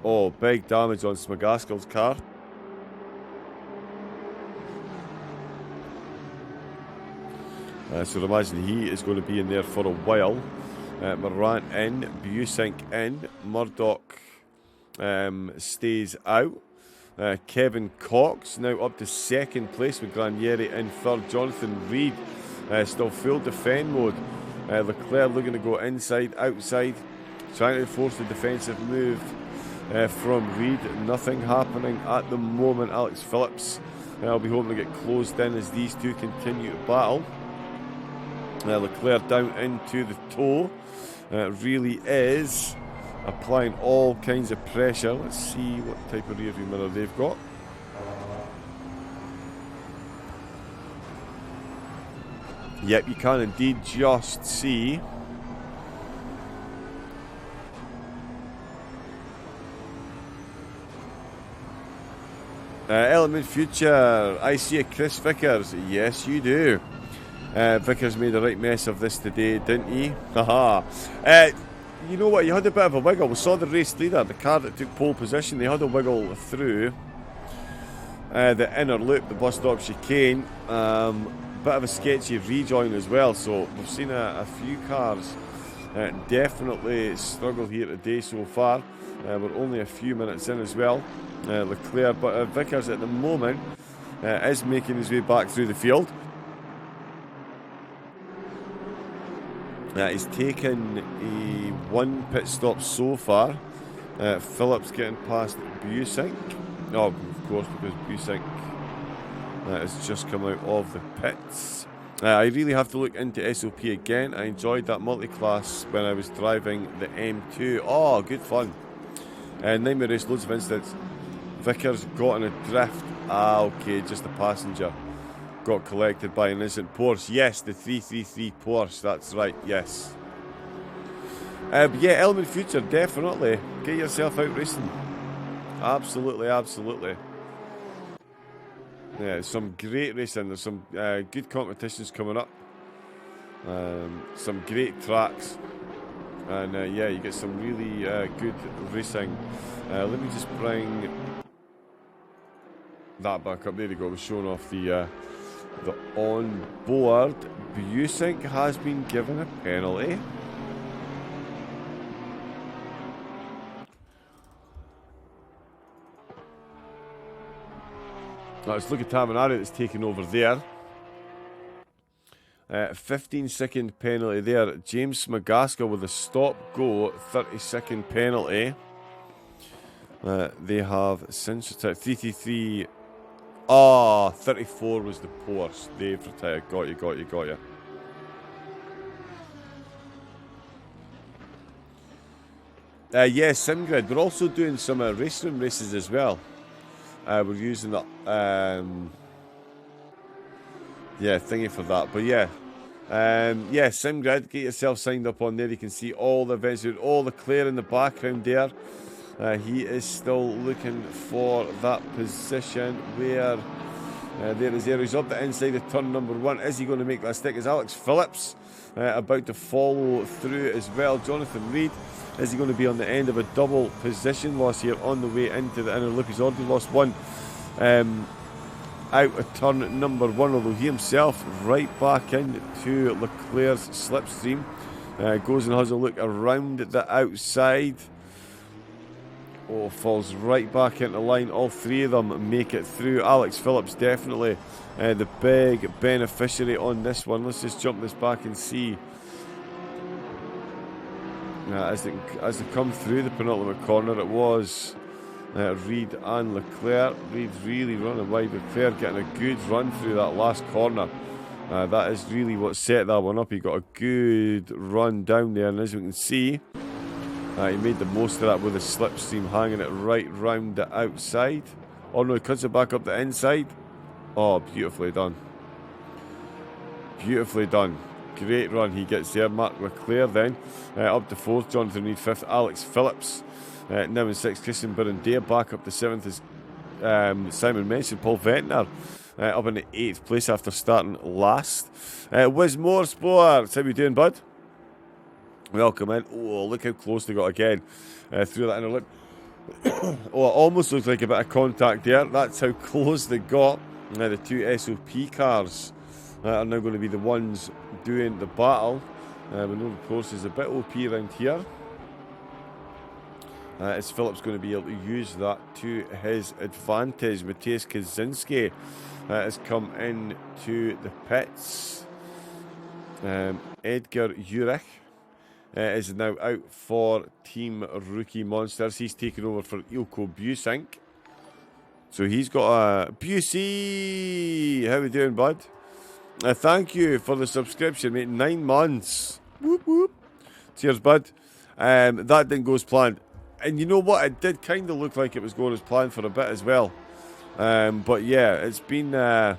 Oh, big damage on McGaskill's car. So I imagine he is going to be in there for a while. Morant in, Busink in, Murdoch stays out. Kevin Cox now up to second place with Granieri in third. Jonathan Reed still full defend mode. Leclerc looking to go inside, outside, trying to force the defensive move from Reed. Nothing happening at the moment. Alex Phillips will be hoping to get closed in as these two continue to battle. Leclerc down into the toe. Really is applying all kinds of pressure. Let's see what type of rear view mirror they've got. Yep, you can indeed just see Element Future, I see a Chris Vickers. Yes, you do. Vickers made a right mess of this today, didn't he? Haha. You know what? You had a bit of a wiggle. We saw the race leader, the car that took pole position. They had a wiggle through the inner loop, the bus stop chicane. Bit of a sketchy rejoin as well. So we've seen a few cars definitely struggle here today so far. We're only a few minutes in as well. Leclerc, but Vickers at the moment is making his way back through the field. He's taken a 1 pit stop so far. Phillips getting past Busink. Oh, of course, because Busink has just come out of the pits. I really have to look into SOP again. I enjoyed that multi-class when I was driving the M2. Oh, good fun. Nightmare Race, loads of incidents. Vickers got in a drift. Ah, okay, just a passenger. Got collected by an innocent Porsche. Yes, the 333 Porsche, that's right, yes. But yeah, Element Future, definitely. Get yourself out racing. Absolutely, absolutely. Yeah, some great racing. There's some good competitions coming up. Some great tracks. And yeah, you get some really good racing. Let me just bring that back up. There you go. We're showing off the on-board. Busink has been given a penalty. Let's look at Tamanari that's taken over there. 15-second penalty there. James Smagaska with a stop-go 30-second penalty. They have since retired. 333. Ah, 34 was the Porsche. They've retired. Got you. Yeah, SimGrid. We're also doing some race room races as well. We're using that, yeah, thingy for that. But yeah, yeah, SimGrid. Get yourself signed up on there. You can see all the events, all the Claire in the background there. He is still looking for that position where there is there. He's up the inside of turn number 1. Is he going to make that stick? Is Alex Phillips about to follow through as well? Jonathan Reed. Is he going to be on the end of a double position loss here on the way into the inner loop? He's already lost one out of turn number 1, although he himself right back into Leclerc's slipstream. Goes and has a look around the outside. Oh, falls right back into line. All three of them make it through. Alex Phillips definitely the big beneficiary on this one. Let's just jump this back and see. As they come through the penultimate corner, it was Reed and Leclerc. Reed's really running wide. Leclerc getting a good run through that last corner. That is really what set that one up. He got a good run down there, and as we can see, he made the most of that with the slipstream hanging it right round the outside. Oh no, he cuts it back up the inside. Oh, beautifully done. Beautifully done. Great run. He gets there. Mark Leclerc then. Up to 4th. Jonathan Reed 5th. Alex Phillips now in 6th. Christian Burundea back up to 7th as Simon mentioned. Paul Ventnor up in the 8th place after starting last. Wiz Motorsports. How you doing, bud? Welcome in. Oh, look how close they got again through that inner loop. Oh, it almost looks like a bit of contact there. That's how close they got. The two SOP cars are now going to be the ones doing the battle. We know the course is a bit OP around here. Is Phillips going to be able to use that to his advantage? Matthias Kaczynski has come into the pits. Edgar Urich is now out for Team Rookie Monsters. He's taken over for Ilko Busink. So he's got a Busey. How we doing, bud? Thank you for the subscription, mate. 9 months. Whoop, whoop. Cheers, bud. That didn't go as planned. And you know what? It did kind of look like it was going as planned for a bit as well. But yeah, it's been a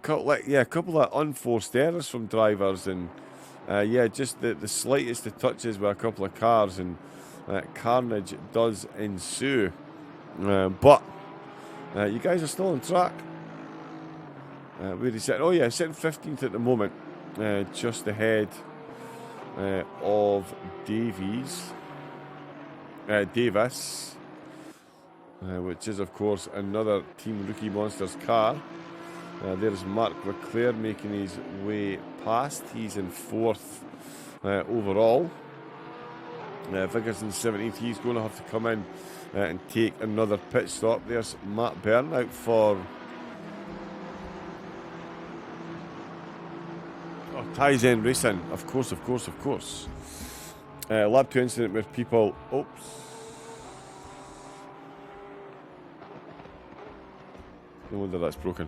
couple of unforced errors from drivers, and yeah, just the slightest of touches with a couple of cars, and carnage does ensue. But You guys are still on track. Where is it? Oh yeah, sitting 15th at the moment, just ahead of Davis, which is of course another Team Rookie Monsters car. There's Mark Leclerc making his way past. He's in 4th overall. Vickers in 17th. He's going to have to come in and take another pit stop. There's Matt Byrne out for Tizen Racing. Of course. Lap 2 incident with people. Oops. No wonder that's broken.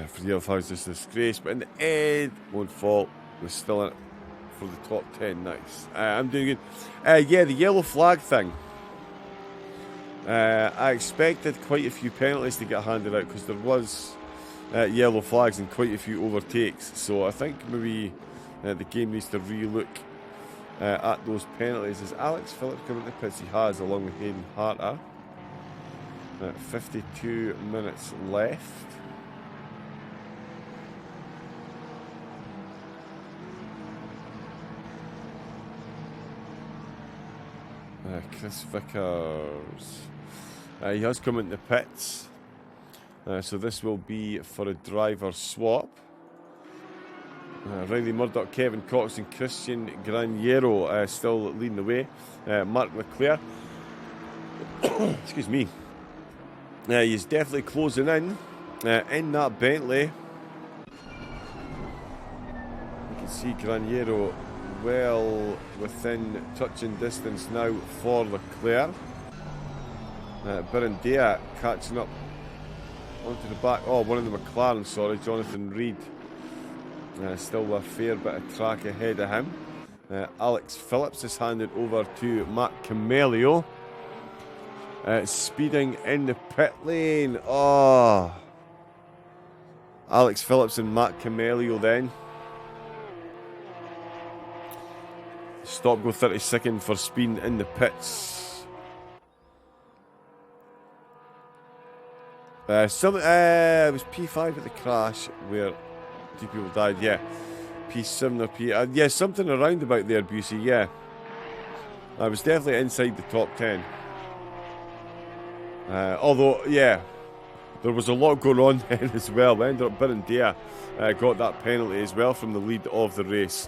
For the other it's a disgrace, but in the end, won't fall. We're still in it for the top 10. Nice. I'm doing good. Yeah, the yellow flag thing. I expected quite a few penalties to get handed out because there was yellow flags and quite a few overtakes. So I think maybe the game needs to re-look at those penalties. Is Alex Phillips coming to the pits? He has, along with Hayden Harter. 52 minutes left. Chris Vickers. He has come into the pits. So this will be for a driver swap. Riley Murdoch, Kevin Cox and Christian Graniero still leading the way. Mark Leclerc. Excuse me. He's definitely closing in that Bentley. You can see Graniero well within touching distance now for Leclerc. Birindea catching up onto the back. Oh, one of the McLaren, sorry, Jonathan Reed. Still a fair bit of track ahead of him. Alex Phillips is handed over to Matt Camelio. Speeding in the pit lane. Oh. Alex Phillips and Matt Camelio then. Stop go 32nd for speeding in the pits. It was P5 at the crash where 2 people died. Yeah, P7 or P. Yeah, something around about there, Busey. Yeah, I was definitely inside the top 10. Although, yeah, there was a lot going on then as well. We ended up Birindea got that penalty as well from the lead of the race.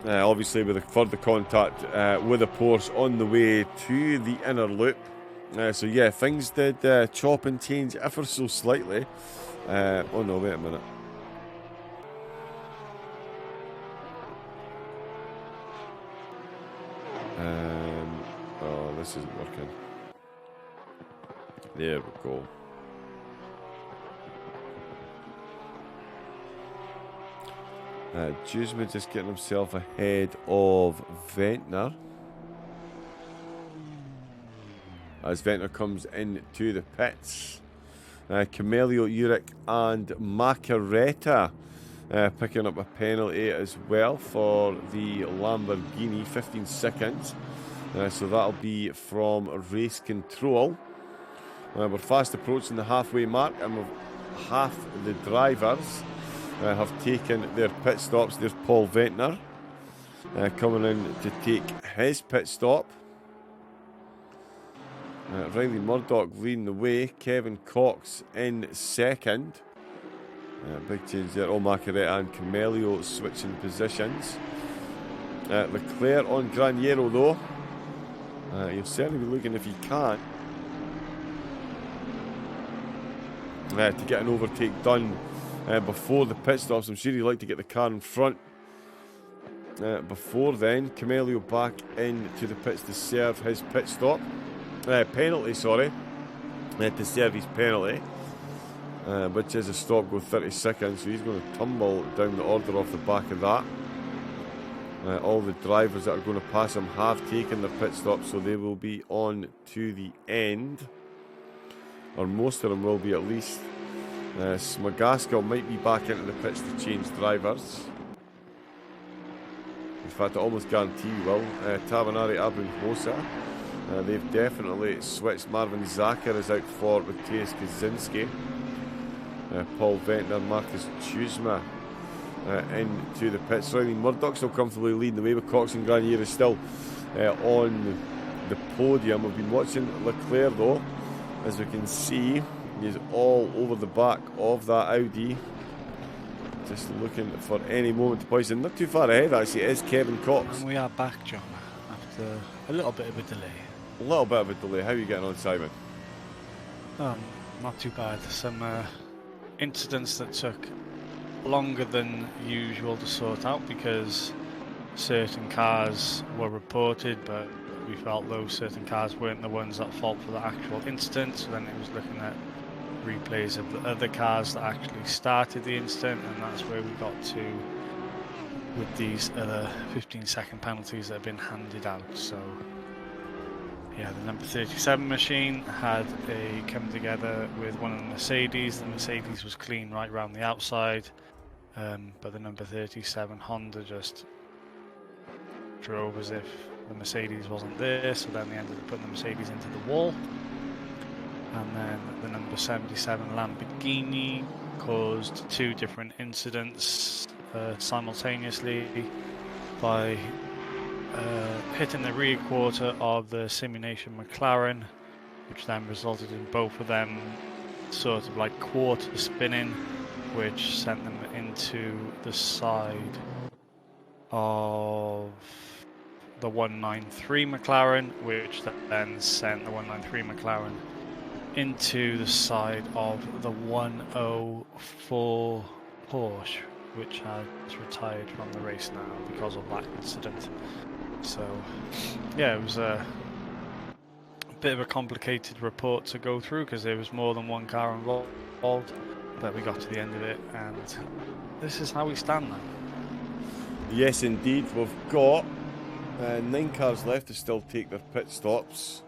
Obviously with a further contact with a Porsche on the way to the inner loop. So yeah, things did chop and change ever so slightly. Oh no, wait a minute. Oh, this isn't working. There we go. Jusma just getting himself ahead of Ventnor. As Ventnor comes into the pits. Camelio, Urich and Macaretta picking up a penalty as well for the Lamborghini, 15 seconds. So that'll be from race control. We're fast approaching the halfway mark, and half the drivers have taken their pit stops. There's Paul Ventnor coming in to take his pit stop. Riley Murdoch leading the way. Kevin Cox in second. Big change there. Macaretta and Camelio switching positions. Leclerc on Graniero though. He'll certainly be looking, if he can, to get an overtake done before the pit stops. I'm sure he'd like to get the car in front before then. Camelio back into the pits to serve his pit stop. Penalty, sorry. To serve his penalty, which is a stop go 30 seconds. So he's going to tumble down the order off the back of that. All the drivers that are going to pass him have taken their pit stop, so they will be on to the end. Or most of them will be, at least. Smagaskal might be back into the pits to change drivers. In fact, I almost guarantee you will. Tabanari Abunhosa. They've definitely switched. Marvin Zacher is out for Matthias Kaczynski. Paul Ventnor, Marcus Chusma into the pits. Riley Murdoch still comfortably leading the way, with Cox and Granier is still on the podium. We've been watching Leclerc though, as we can see, he's all over the back of that Audi, just looking for any moment to poison. Not too far ahead actually is Kevin Cox. And we are back, John, after a little bit of a delay. A little bit of a delay. How are you getting on, Simon? Not too bad. Some incidents that took longer than usual to sort out because certain cars were reported, but we felt those certain cars weren't the ones at fault for the actual incident. So then it was looking at replays of the other cars that actually started the incident, and that's where we got to with these other 15-second penalties that have been handed out. So yeah, the number 37 machine had a come together with one of the Mercedes. The Mercedes was clean right around the outside, but the number 37 Honda just drove as if the Mercedes wasn't there, so then they ended up putting the Mercedes into the wall. And then the number 77 Lamborghini caused two different incidents simultaneously by hitting the rear quarter of the simulation McLaren, which then resulted in both of them sort of like quarter spinning, which sent them into the side of the 193 McLaren, which then sent the 193 McLaren into the side of the 104 Porsche, which has retired from the race now because of that incident. So yeah, it was a bit of a complicated report to go through because there was more than one car involved, but we got to the end of it, and this is how we stand now. Yes, indeed. We've got 9 cars left to still take their pit stops.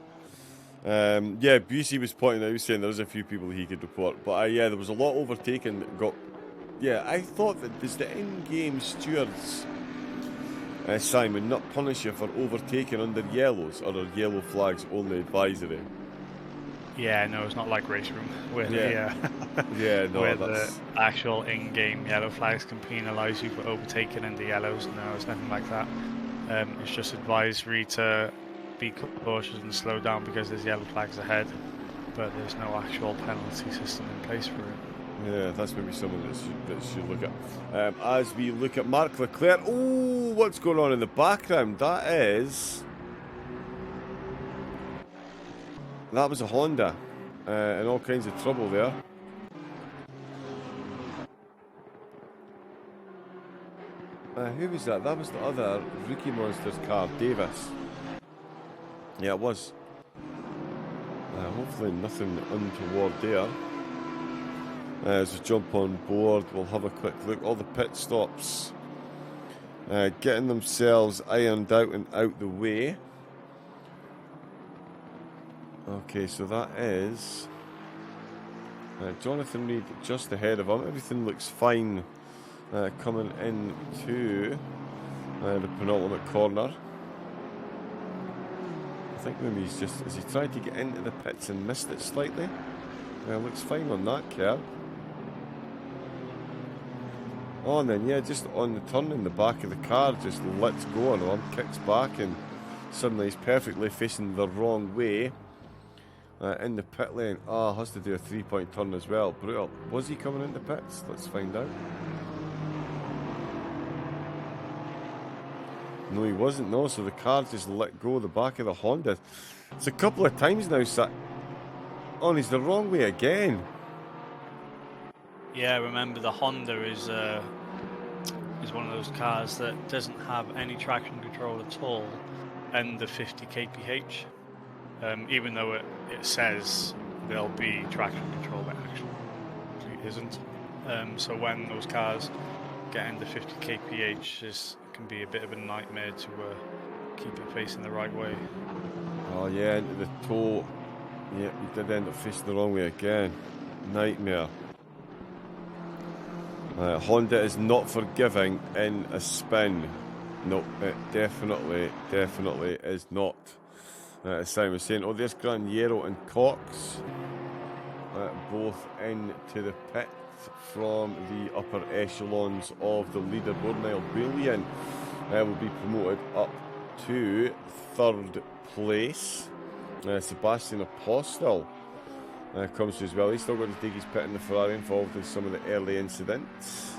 Yeah, Busey was pointing out, saying there was a few people he could report, but yeah, there was a lot overtaken that got. Yeah, I thought that does the in-game stewards, Simon, not punish you for overtaking under yellows, or are yellow flags only advisory? Yeah, no, it's not like race room where yeah, no, where that's... the actual in-game yellow flags can penalise you for overtaking under yellows. No, it's nothing like that. It's just advisory to be cautious and slow down because there's yellow flags ahead, but there's no actual penalty system in place for it. Yeah, that's maybe someone that should look at. As we look at Marc Leclerc, oh, what's going on in the background? That was a Honda, in all kinds of trouble there. Who was that? That was the other Rookie Monsters car, Davis. Yeah, it was. Hopefully nothing untoward there. As we jump on board, we'll have a quick look. All the pit stops getting themselves ironed out and out the way. Okay, so that is Jonathan Reed just ahead of him. Everything looks fine coming into the penultimate corner. I think maybe has he tried to get into the pits and missed it slightly? Looks fine on that curve. Oh, and then, yeah, just on the turn in the back of the car, just lets go on him, kicks back, and suddenly he's perfectly facing the wrong way in the pit lane. Has to do a 3-point turn as well. Brutal. Was he coming into pits? Let's find out. No, he wasn't, no, so the car just let go of the back of the Honda. It's a couple of times now, and he's the wrong way again. Yeah, remember the Honda is one of those cars that doesn't have any traction control at all under 50 kph. Even though it says there'll be traction control, it actually isn't. So when those cars get into 50 kph, this can be a bit of a nightmare to keep it facing the right way. Oh yeah, into the toe. Yeah, he did end up facing the wrong way again. Nightmare. Honda is not forgiving in a spin. No, it definitely is not. As Simon was saying, oh, there's Graniero and Cox, both into the pit from the upper echelons of the leaderboard. Niall Bullion will be promoted up to 3rd place. Sebastian Apostel comes to as well. He's still got to take his pit in the Ferrari, involved in some of the early incidents.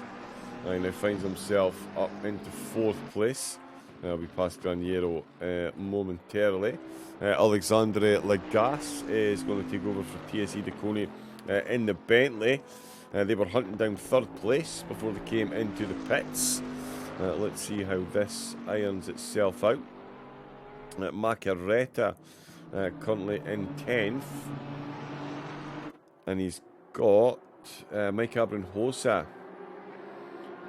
And now finds himself up into 4th place. We pass Graniero momentarily. Alexandre Lagasse is going to take over for TSE Deconi in the Bentley. They were hunting down 3rd place before they came into the pits. Let's see how this irons itself out. Macaretta currently in 10th. And he's got Mike Abrinhosa,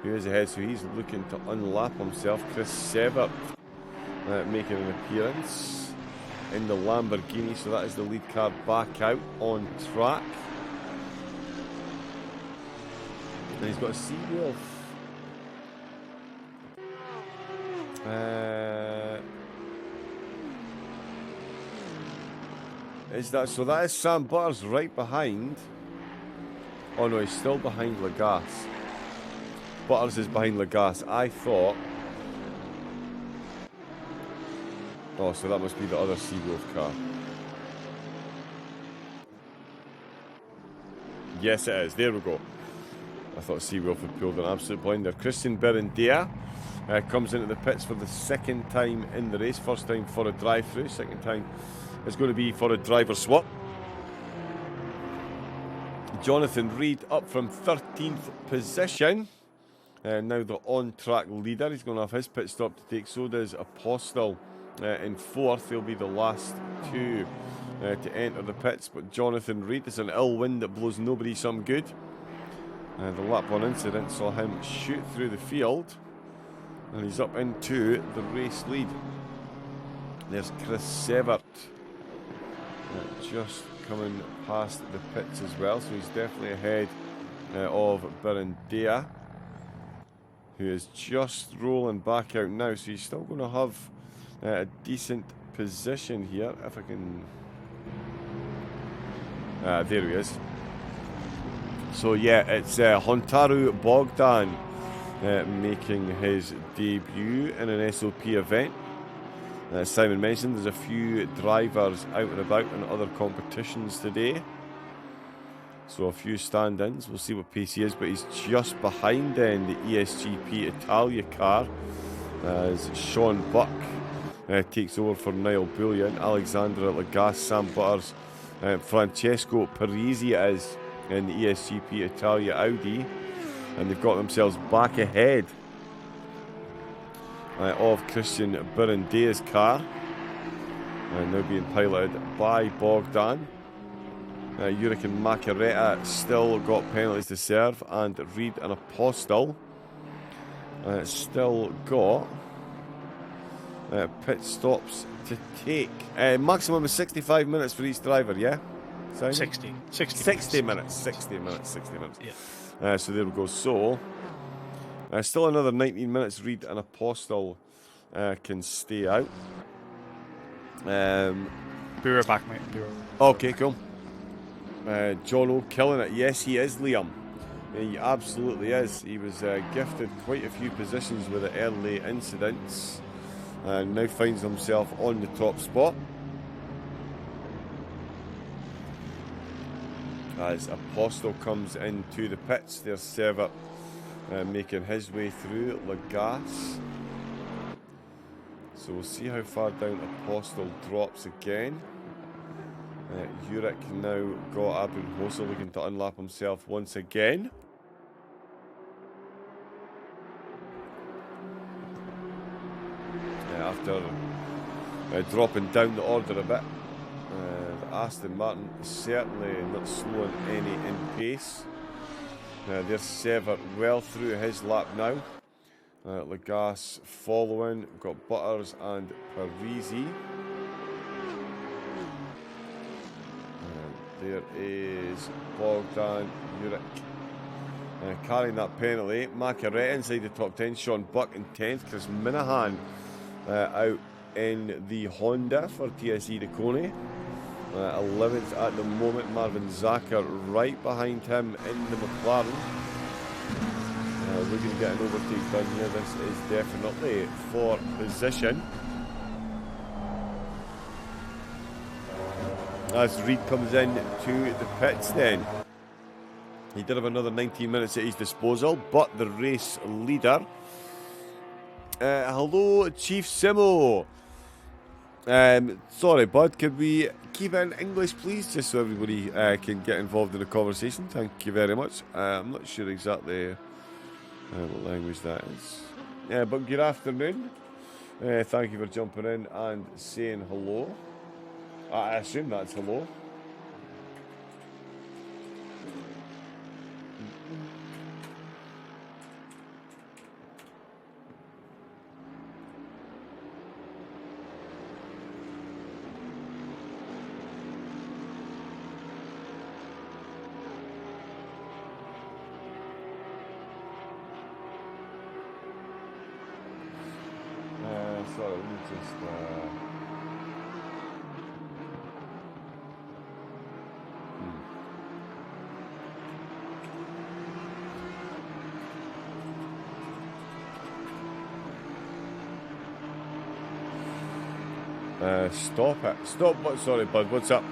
who is ahead, so he's looking to unlap himself. Chris Severt making an appearance in the Lamborghini, so that is the lead car back out on track. And he's got a Seawolf. Is that so? That is Sam Butters right behind. Oh no, he's still behind Lagasse. Butters is behind Lagasse. I thought. Oh, so that must be the other Seawolf car. Yes, it is. There we go. I thought Seawolf had pulled an absolute blinder. Christian Berendea comes into the pits for the 2nd time in the race. First time for a drive-through. 2nd time is going to be for a driver swap. Jonathan Reed up from 13th position. Now the on-track leader. He's going to have his pit stop to take. So does Apostel in 4th. They'll be the last 2 to enter the pits. But Jonathan Reed, it's an ill wind that blows nobody some good. The lap 1 incident saw him shoot through the field. And he's up into the race lead. There's Chris Severt. Just coming past the pits as well. So he's definitely ahead of Berendea, who is just rolling back out now. So he's still going to have a decent position here. If I can... there he is. So yeah, it's Hontaru Bogdan making his debut in an SOP event. As Simon mentioned, there's a few drivers out and about in other competitions today. So a few stand-ins. We'll see what pace he is, but he's just behind then the ESGP Italia car as Sean Buck takes over for Niall Bullion. Alexandra Lagasse, Sam Butters, Francesco Parisi is in the ESGP Italia Audi, and they've got themselves back ahead of Christian Berendea's car, and now being piloted by Bogdan. Uric and Macaretta still got penalties to serve, and Reed and Apostel still got pit stops to take. Maximum is 65 minutes for each driver, yeah? Simon? 60 minutes. Yeah. So there we go. So still another 19 minutes. Reed and Apostel can stay out. Be right back, mate. Okay, cool. John O killing it. Yes, he is, Liam. He absolutely is. He was gifted quite a few positions with the early incidents, and now finds himself on the top spot. As Apostel comes into the pits, there's Severt making his way through. Lagasse. So we'll see how far down Apostel drops again. Uric now got Abrinhosa looking to unlap himself once again. After dropping down the order a bit. Aston Martin certainly not slowing any in pace. There's Severt well through his lap now. Lagasse following. We've got Butters and Parisi. There is Bogdan, Uric, carrying that penalty. Macaretta inside the top 10. Sean Buck in 10th. Chris Minahan out in the Honda for TSE Decone. 11th at the moment. Marvin Zacher right behind him in the McLaren. We're going to get an overtake done here. This is definitely for position. As Reed comes in to the pits then. He did have another 19 minutes at his disposal, but the race leader... hello, Chief Simo. Sorry, bud, could we keep it in English, please, just so everybody can get involved in the conversation? Thank you very much. I'm not sure exactly what language that is. But good afternoon. Thank you for jumping in and saying hello. I assume that's hello. Sorry, let me just... Stop it. Stop what? Sorry, bud. What's up?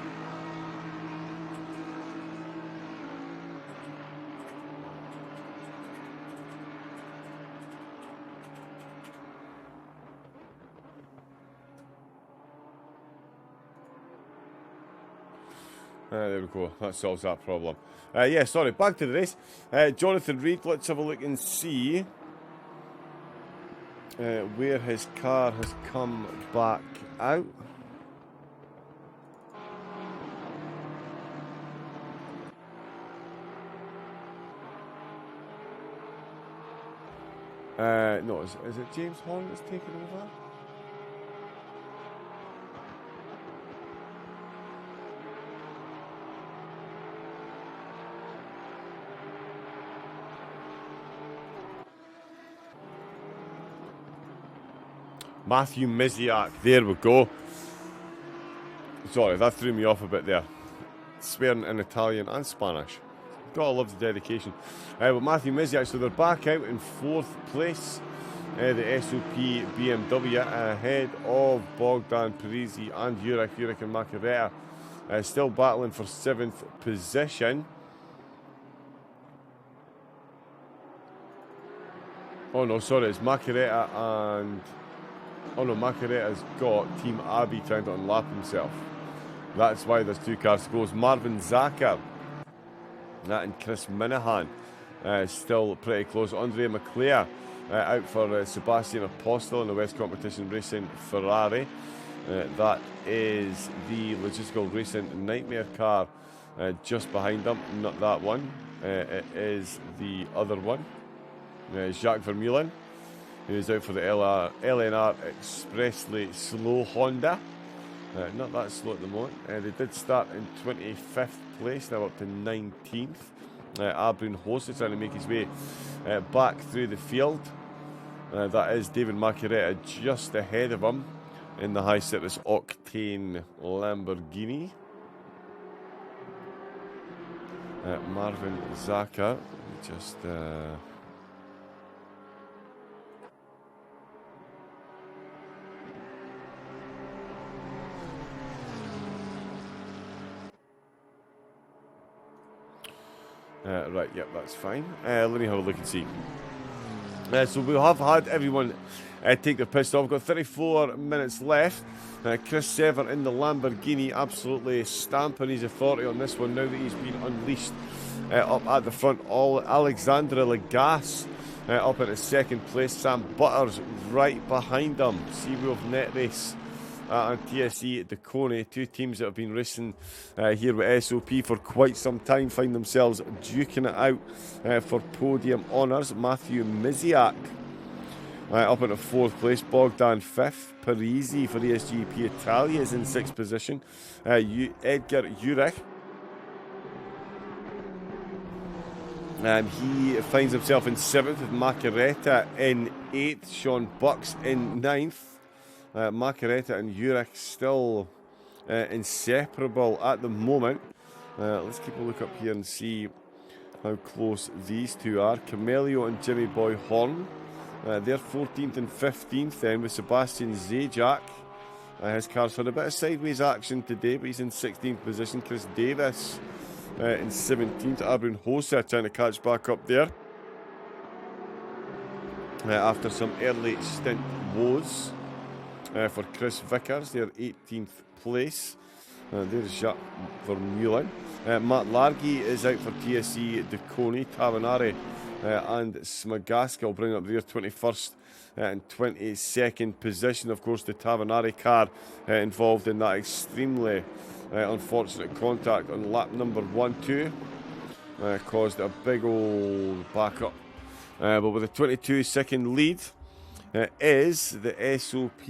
There we go. That solves that problem. Yeah, sorry. Back to the race. Jonathan Reed. Let's have a look and see where his car has come back out. No, is it James Horn that's taken over? Matthew Miziak, there we go. Sorry, that threw me off a bit there. Swearing in Italian and Spanish. Gotta love the dedication. But Matthew Miziak, so they're back out in 4th place. The SOP BMW ahead of Bogdan Parisi and Jurek and Macaretta. Still battling for 7th position. Oh no, sorry, it's Macaretta and... Oh no, Macaretta's got Team Abbey trying to unlap himself. That's why there's 2 cars to go. It's Marvin Zacher and Chris Minahan still pretty close. Andrea McClare out for Sebastian Apostle in the West Competition Racing Ferrari. That is the Logistical Racing Nightmare car just behind them. Not that one. It is the other one. Jacques Vermeulen, who's out for the LNR Expressly Slow Honda. Not that slow at the moment. They did start in 25th place, now up to 19th. Abrin Host is trying to make his way back through the field. That is David Macaretta just ahead of him in the high citrus octane Lamborghini. Marvin Zacher, just... right, yep, that's fine. Let me have a look and see. So we have had everyone take their pit stop. We've got 34 minutes left. Chris Sever in the Lamborghini, absolutely stamping his authority on this one now that he's been unleashed up at the front. Alexandra Lagasse up at 2nd place. Sam Butters right behind him. Seawolf Net Race and TSE Decone, 2 teams that have been racing here with SOP for quite some time, find themselves duking it out for podium honours. Matthew Miziak up into 4th place, Bogdan 5th, Parisi for ESGP Italia is in 6th position, Edgar Jurek He finds himself in 7th with Macaretta in 8th, Sean Bucks in 9th. Macaretta and Urich still inseparable at the moment. Let's keep a look up here and see how close these two are. Camelio and Jimmy Boy Horn. They're 14th and 15th then, with Sebastian Zajac. His car's had a bit of sideways action today, but he's in 16th position. Chris Davis in 17th. Abrin Hosa trying to catch back up there after some early stint woes for Chris Vickers. They're 18th place. There's Jacques Vermeulen. Matt Largy is out for TSE Duconi. Tavanari and Smagaska will bring up their 21st and 22nd position. Of course, the Tavanari car involved in that extremely unfortunate contact on lap number 1-2 caused a big old backup. But with a 22-second lead is the SOP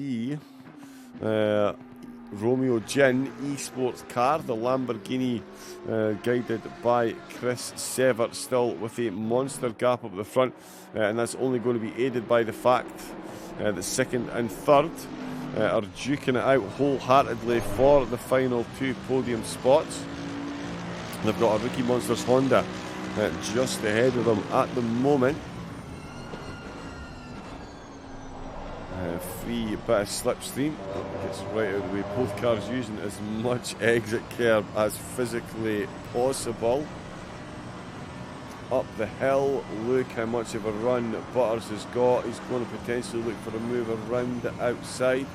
Romeo Gin eSports car, the Lamborghini guided by Chris Severt, still with a monster gap up the front, and that's only going to be aided by the fact that 2nd and 3rd are duking it out wholeheartedly for the final 2 podium spots. They've got a Rookie Monsters Honda just ahead of them at the moment. Free bit of slipstream, gets right out of the way. Both cars using as much exit curb as physically possible. Up the hill, look how much of a run Butters has got. He's going to potentially look for a move around the outside.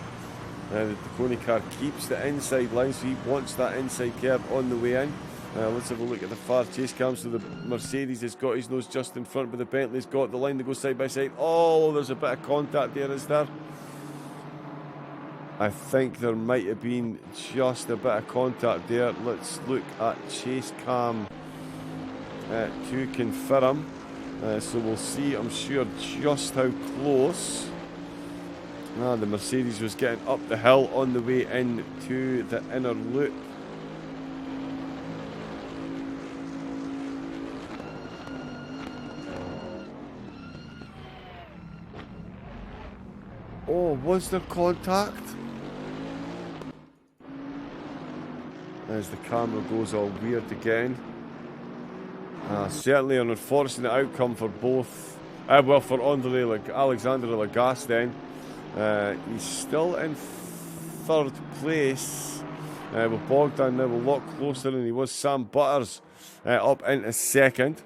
The Duconi car keeps the inside line, so he wants that inside curb on the way in. Let's have a look at the far chase cam. So the Mercedes has got his nose just in front, but the Bentley's got the line to go side by side. Oh, there's a bit of contact there, is there? I think there might have been just a bit of contact there. Let's look at chase cam to confirm. So we'll see, I'm sure, just how close. The Mercedes was getting up the hill on the way into the inner loop. Oh, was there contact? As the camera goes all weird again. Certainly an unfortunate outcome for both. Well, for Alexander Lagasse then. He's still in 3rd place. With Bogdan now a lot closer than he was. Sam Butters up into 2nd.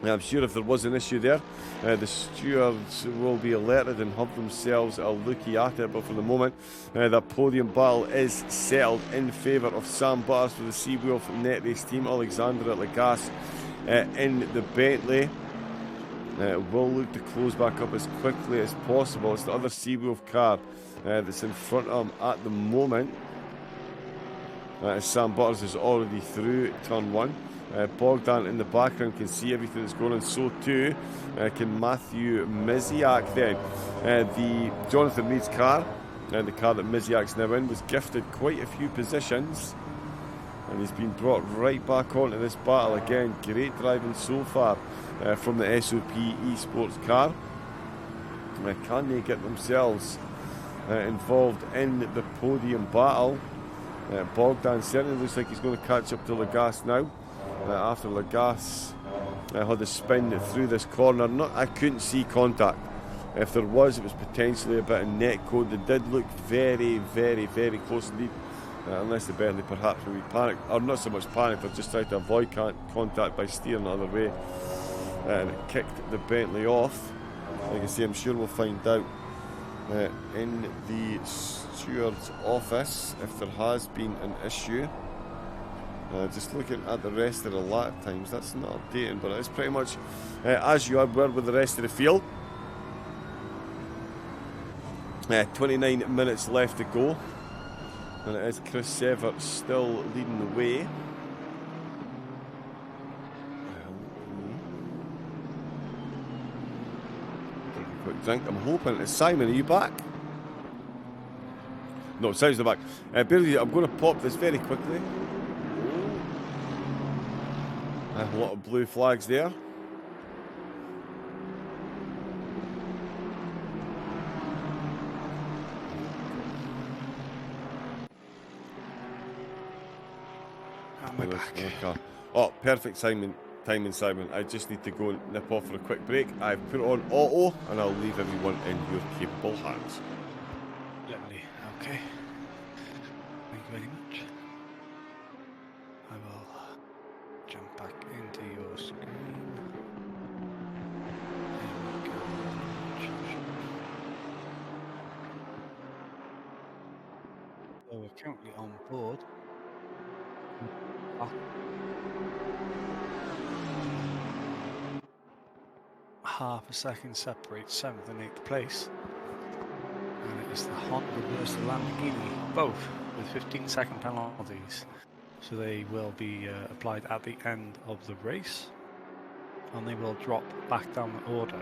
I'm sure if there was an issue there, the stewards will be alerted and have themselves a looky at it. But for the moment, that podium battle is settled in favour of Sam Butters for the Seawolf Net Race team. Alexander Lagasse in the Bentley will look to close back up as quickly as possible. It's the other Seawolf car that's in front of him at the moment. Sam Butters is already through turn 1. Bogdan in the background can see everything that's going on, so too can Matthew Miziak then. The Jonathan Reed's car, the car that Miziak's now in, was gifted quite a few positions and he's been brought right back onto this battle again. Great driving so far from the SOP eSports car. Can they get themselves involved in the podium battle? Bogdan certainly looks like he's going to catch up to Lagasse now. After Lagasse had a spin through this corner. I couldn't see contact. If there was, it was potentially a bit of net code. They did look very, very, very close indeed. Unless the Bentley perhaps maybe panicked, or not so much panicked, but just tried to avoid contact by steering the other way. And it kicked the Bentley off. Like I say, I'm sure we'll find out in the steward's office if there has been an issue. Just looking at the rest of the lap times, that's not updating, but it's pretty much as you were with the rest of the field. 29 minutes left to go, and it is Chris Severt still leading the way. Take a quick drink. I'm hoping it's Simon. Are you back? No, Simon's not back. I'm going to pop this very quickly. A lot of blue flags there. And we're back. Okay. Oh, perfect timing, Simon. I just need to go and nip off for a quick break. I've put on auto, and I'll leave everyone in your capable hands. Lovely. Okay. Thank you very much. I will jump back into your screen. There we go. So we're currently on board. Half a second separates 7th and 8th place. And it is the Honda versus the Lamborghini, both with 15-second penalties. So they will be applied at the end of the race, and they will drop back down the order.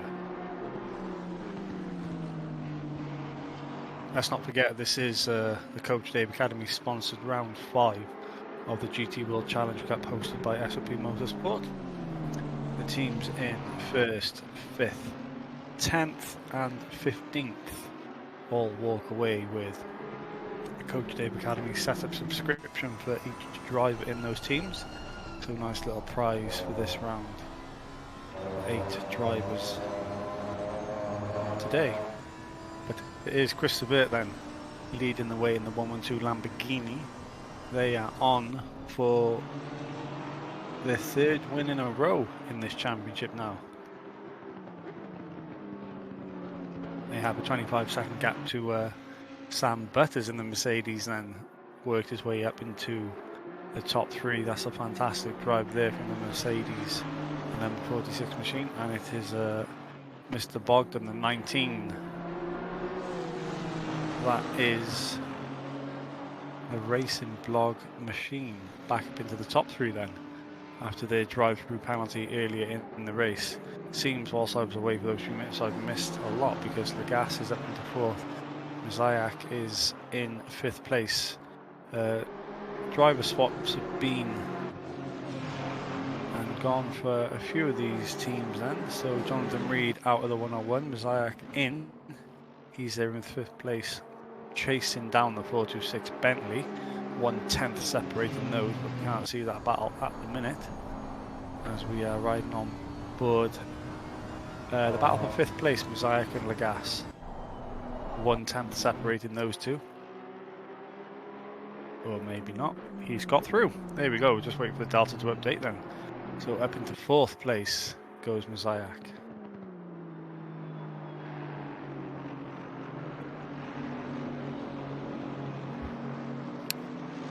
Let's not forget, this is the Coach Dave Academy sponsored round 5 of the GT World Challenge Cup hosted by SOP Motorsports. The teams in 1st, 5th, 10th and 15th all walk away with a Coach Dave Academy setup subscription for each driver in those teams. So nice little prize for this round. 8 drivers today. But it is Chris Sabert then leading the way in the 112 Lamborghini. They are on for their 3rd win in a row in this championship now. They have a 25-second gap to Sam Butters in the Mercedes, then worked his way up into the top 3. That's a fantastic drive there from the Mercedes and number 46 machine, and it is Mr. Bogdan, the 19. That is a racing blog machine back up into the top 3 then, after their drive-through penalty earlier in the race. Seems whilst I was away for those few minutes I've missed a lot, because Legas is up into 4th. Zayak is in 5th place. Driver swaps have been and gone for a few of these teams then. So Jonathan Reed out of the 101, Zayak in. He's there in 5th place, chasing down the 426 Bentley. 1/10 separating those, but we can't see that battle at the minute as we are riding on board the battle for 5th place, Mosaic and Legas. 1/10 separating those two, or maybe not. He's got through. There we go. Just wait for the Delta to update then. So up into 4th place goes Mosaic.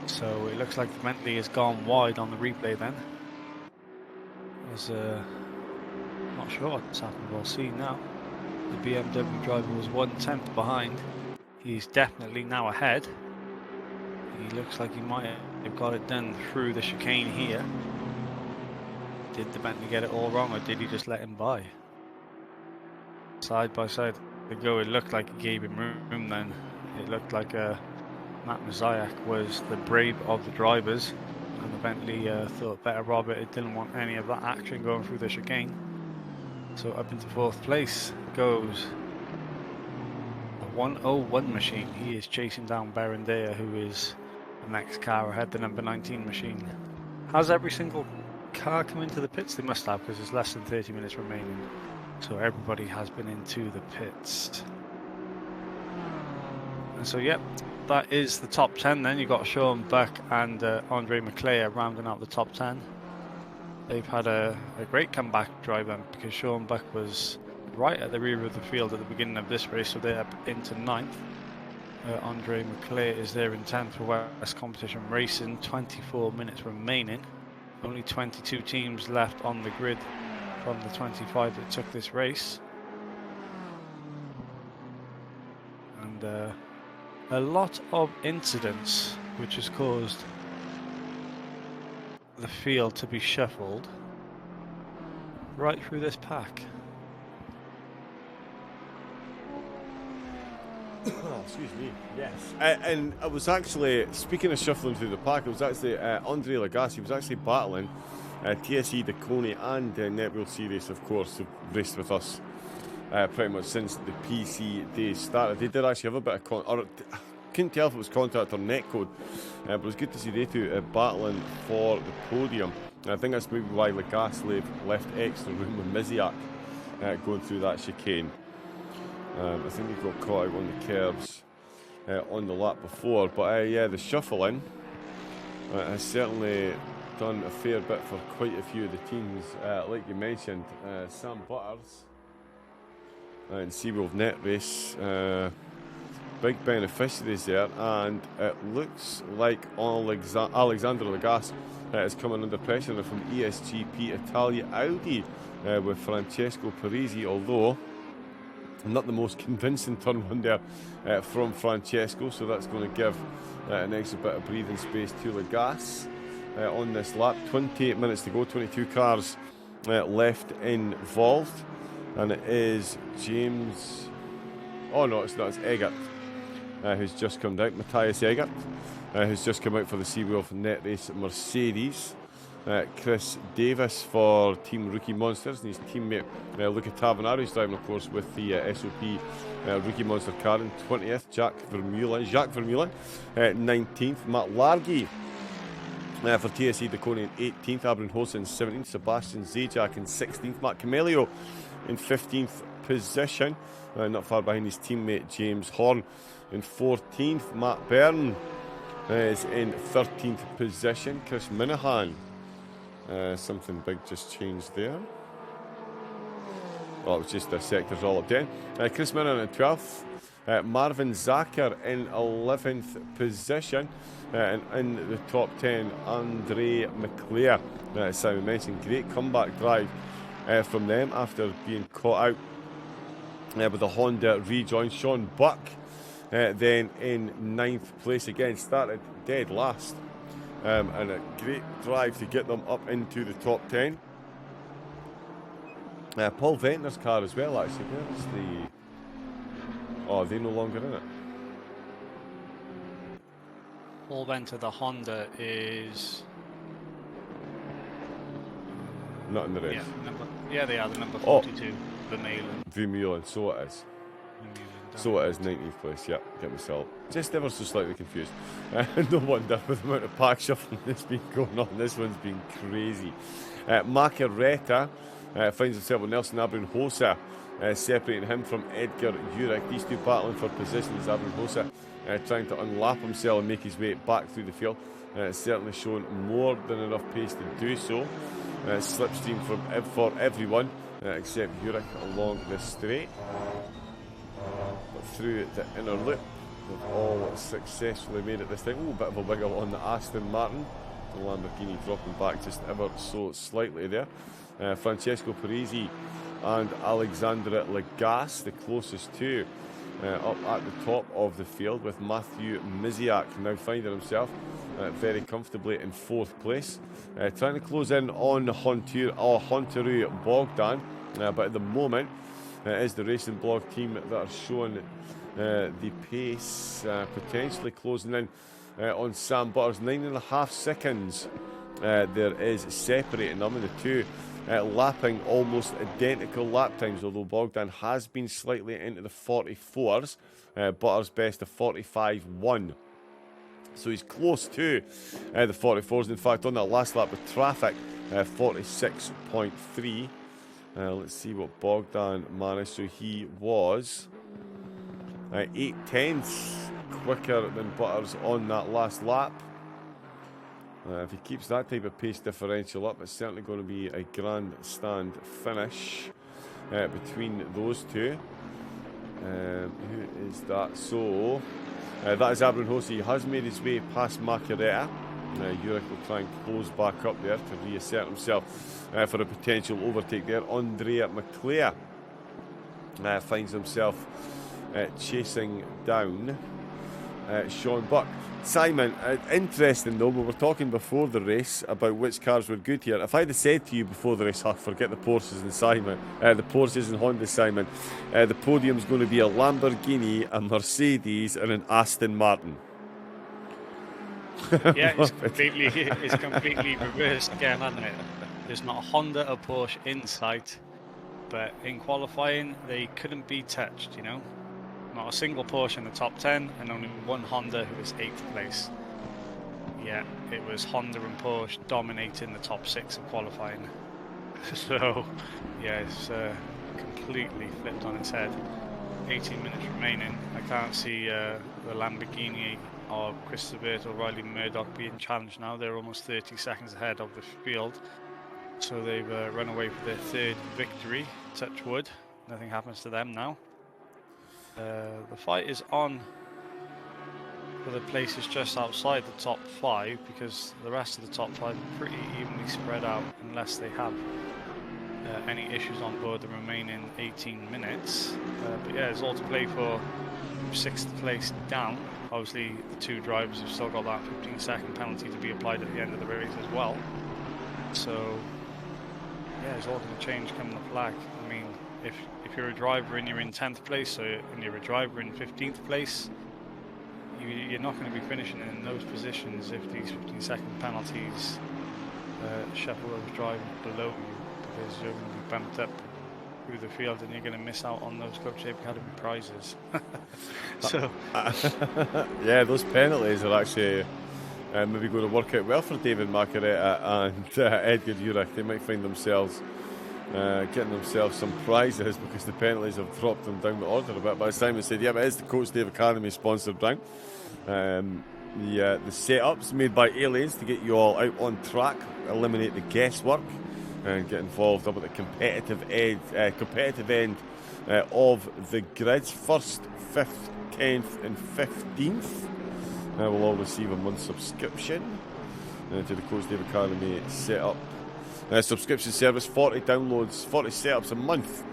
So it looks like the Bentley has gone wide on the replay then. As not sure what's happened, we'll see now. The BMW driver was 1/10 behind. He's definitely now ahead. He looks like he might have got it done through the chicane here. Did the Bentley get it all wrong, or did he just let him by? Side by side they go. It looked like he gave him room then. It looked like Matt Mazayak was the brave of the drivers, and the Bentley thought better of it. It didn't want any of that action going through the chicane. So up into 4th place goes the 101 machine. He is chasing down Berendea, who is the next car ahead, the number 19 machine. Has every single car come into the pits? They must have, because there's less than 30 minutes remaining. So everybody has been into the pits. And so, yep, that is the top 10 then. You've got Sean Buck and Andre McClare rounding out the top 10. They've had a great comeback drive then, because Sean Buck was right at the rear of the field at the beginning of this race, so they're up into 9th. Andre McClare is there in 10th for West Competition Racing. 24 minutes remaining. Only 22 teams left on the grid from the 25 that took this race. And a lot of incidents, which has caused the field to be shuffled right through this pack. Oh, excuse me. Yes. And I was actually, speaking of shuffling through the pack, it was actually Andre Lagasse. He was actually battling TSE, Decone and Netwheel Series, of course, have raced with us pretty much since the PC days started. They did actually have a bit of couldn't tell if it was contact or netcode, but it was good to see they two battling for the podium. And I think that's maybe why Lagasse left extra room with Miziak going through that chicane. I think he got caught out on the curbs on the lap before, but yeah, the shuffling has certainly done a fair bit for quite a few of the teams. Like you mentioned, Sam Butters and Seawolf Net Race, big beneficiaries there, and it looks like Alexander Lagasse is coming under pressure from ESGP Italia Audi with Francesco Parisi, although not the most convincing turn one there from Francesco, so that's going to give an extra bit of breathing space to Lagasse on this lap. 28 minutes to go, 22 cars left involved, and it is James, oh no, it's not, it's Eggert who's just come out, Matthias Eggert, who's just come out for the Seawolf Net Race Mercedes. Chris Davis for Team Rookie Monsters, and his teammate Luca Tavanaro is driving, of course, with the SOP Rookie Monster car in 20th. Jacques Vermeulen 19th. Matt Largy for TSE Decone in 18th. Abrin Hosa in 17th. Sebastian Zajac in 16th. Matt Camelio in 15th position, not far behind his teammate James Horn in 14th. Matt Byrne is in 13th position. Chris Minahan, something big just changed there. Oh, it was just the sectors all up there. Chris Minahan in 12th. Marvin Zacher in 11th position. And in the top 10, Andre McClare, as Simon mentioned, great comeback drive from them after being caught out with the Honda rejoin. Sean Buck then in 9th place again, started dead last, and a great drive to get them up into the top 10. Paul Ventnor's car as well, actually. Where's the... Oh, are they no longer in it? Paul Venter, the Honda, is... Not in the race. Yeah, they are. The number 42, Vermeulen, so it is. So it is, 19th place, yeah, get myself just ever so slightly confused. No wonder with the amount of pack shuffling that's been going on. This one's been crazy. Macaretta finds himself with Nelson Abrin Hosa, separating him from Edgar Urich. These two battling for positions. Abrin Hosa trying to unlap himself and make his way back through the field. Certainly shown more than enough pace to do so. Slipstream for everyone except Urich along the straight. But through the inner loop, they've all successfully made it this time. Oh, bit of a wiggle on the Aston Martin. The Lamborghini dropping back just ever so slightly there. Francesco Parisi and Alexandre Lagasse, the closest two, up at the top of the field, with Matthew Miziak now finding himself very comfortably in 4th place. Trying to close in on Hontaru Bogdan, but at the moment it is the Racing Blog team that are showing the pace, potentially closing in on Sam Butters. 9.5 seconds there is separating them, and the two lapping almost identical lap times, although Bogdan has been slightly into the 44s. Butters best of 45.1. So he's close to the 44s. In fact, on that last lap with traffic, 46.3. Let's see what Bogdan managed. So he was 8/10 quicker than Butters on that last lap. If he keeps that type of pace differential up, it's certainly going to be a grandstand finish between those two. Who is that? So that is Abrin Hosa. He has made his way past Macaretta. Urich will try and close back up there to reassert himself for a potential overtake there. Andrea McClare finds himself chasing down Sean Buck. Simon, interesting though, we were talking before the race about which cars were good here. If I'd have said to you before the race, forget the Porsches and Simon, the Porsches and Honda, Simon, the podium's going to be a Lamborghini, a Mercedes and an Aston Martin. Yeah, it's completely reversed again, hasn't it? there's not a Honda or Porsche in sight, but in qualifying they couldn't be touched, you know. Not a single Porsche in the top 10 and only one Honda who was 8th place. Yeah, it was Honda and Porsche dominating the top 6 of qualifying. So, yeah, it's completely flipped on its head. 18 minutes remaining. I can't see the Lamborghini or Christopher or Riley Murdoch being challenged now. They're almost 30 seconds ahead of the field. So they've run away for their 3rd victory. Touch wood. Nothing happens to them now. The fight is on for the places just outside the top 5 because the rest of the top 5 are pretty evenly spread out unless they have any issues on board the remaining 18 minutes. But yeah, it's all to play for 6th place down. Obviously the 2 drivers have still got that 15-second penalty to be applied at the end of the race as well. So yeah, it's all going to change come the flag. I mean, if you're a driver and you're in 10th place, and you're a driver in 15th place, you're not going to be finishing in those positions if these 15-second penalties shuffle those drivers below you, because you're going to be bumped up through the field and you're going to miss out on those Coach Academy prizes. So yeah, those penalties are actually maybe going to work out well for David Macaretta and Edgar Urich. They might find themselves getting themselves some prizes because the penalties have dropped them down the order a bit. But as Simon said, yeah, but it is the Coach Dave Academy sponsored round. The setups made by A-Lanes to get you all out on track, eliminate the guesswork, and get involved up at the competitive end of the grids. 1st, 5th, 10th, and 15th will all receive a month's subscription to the Coach Dave Academy setup. Subscription service, 40 downloads, 40 setups a month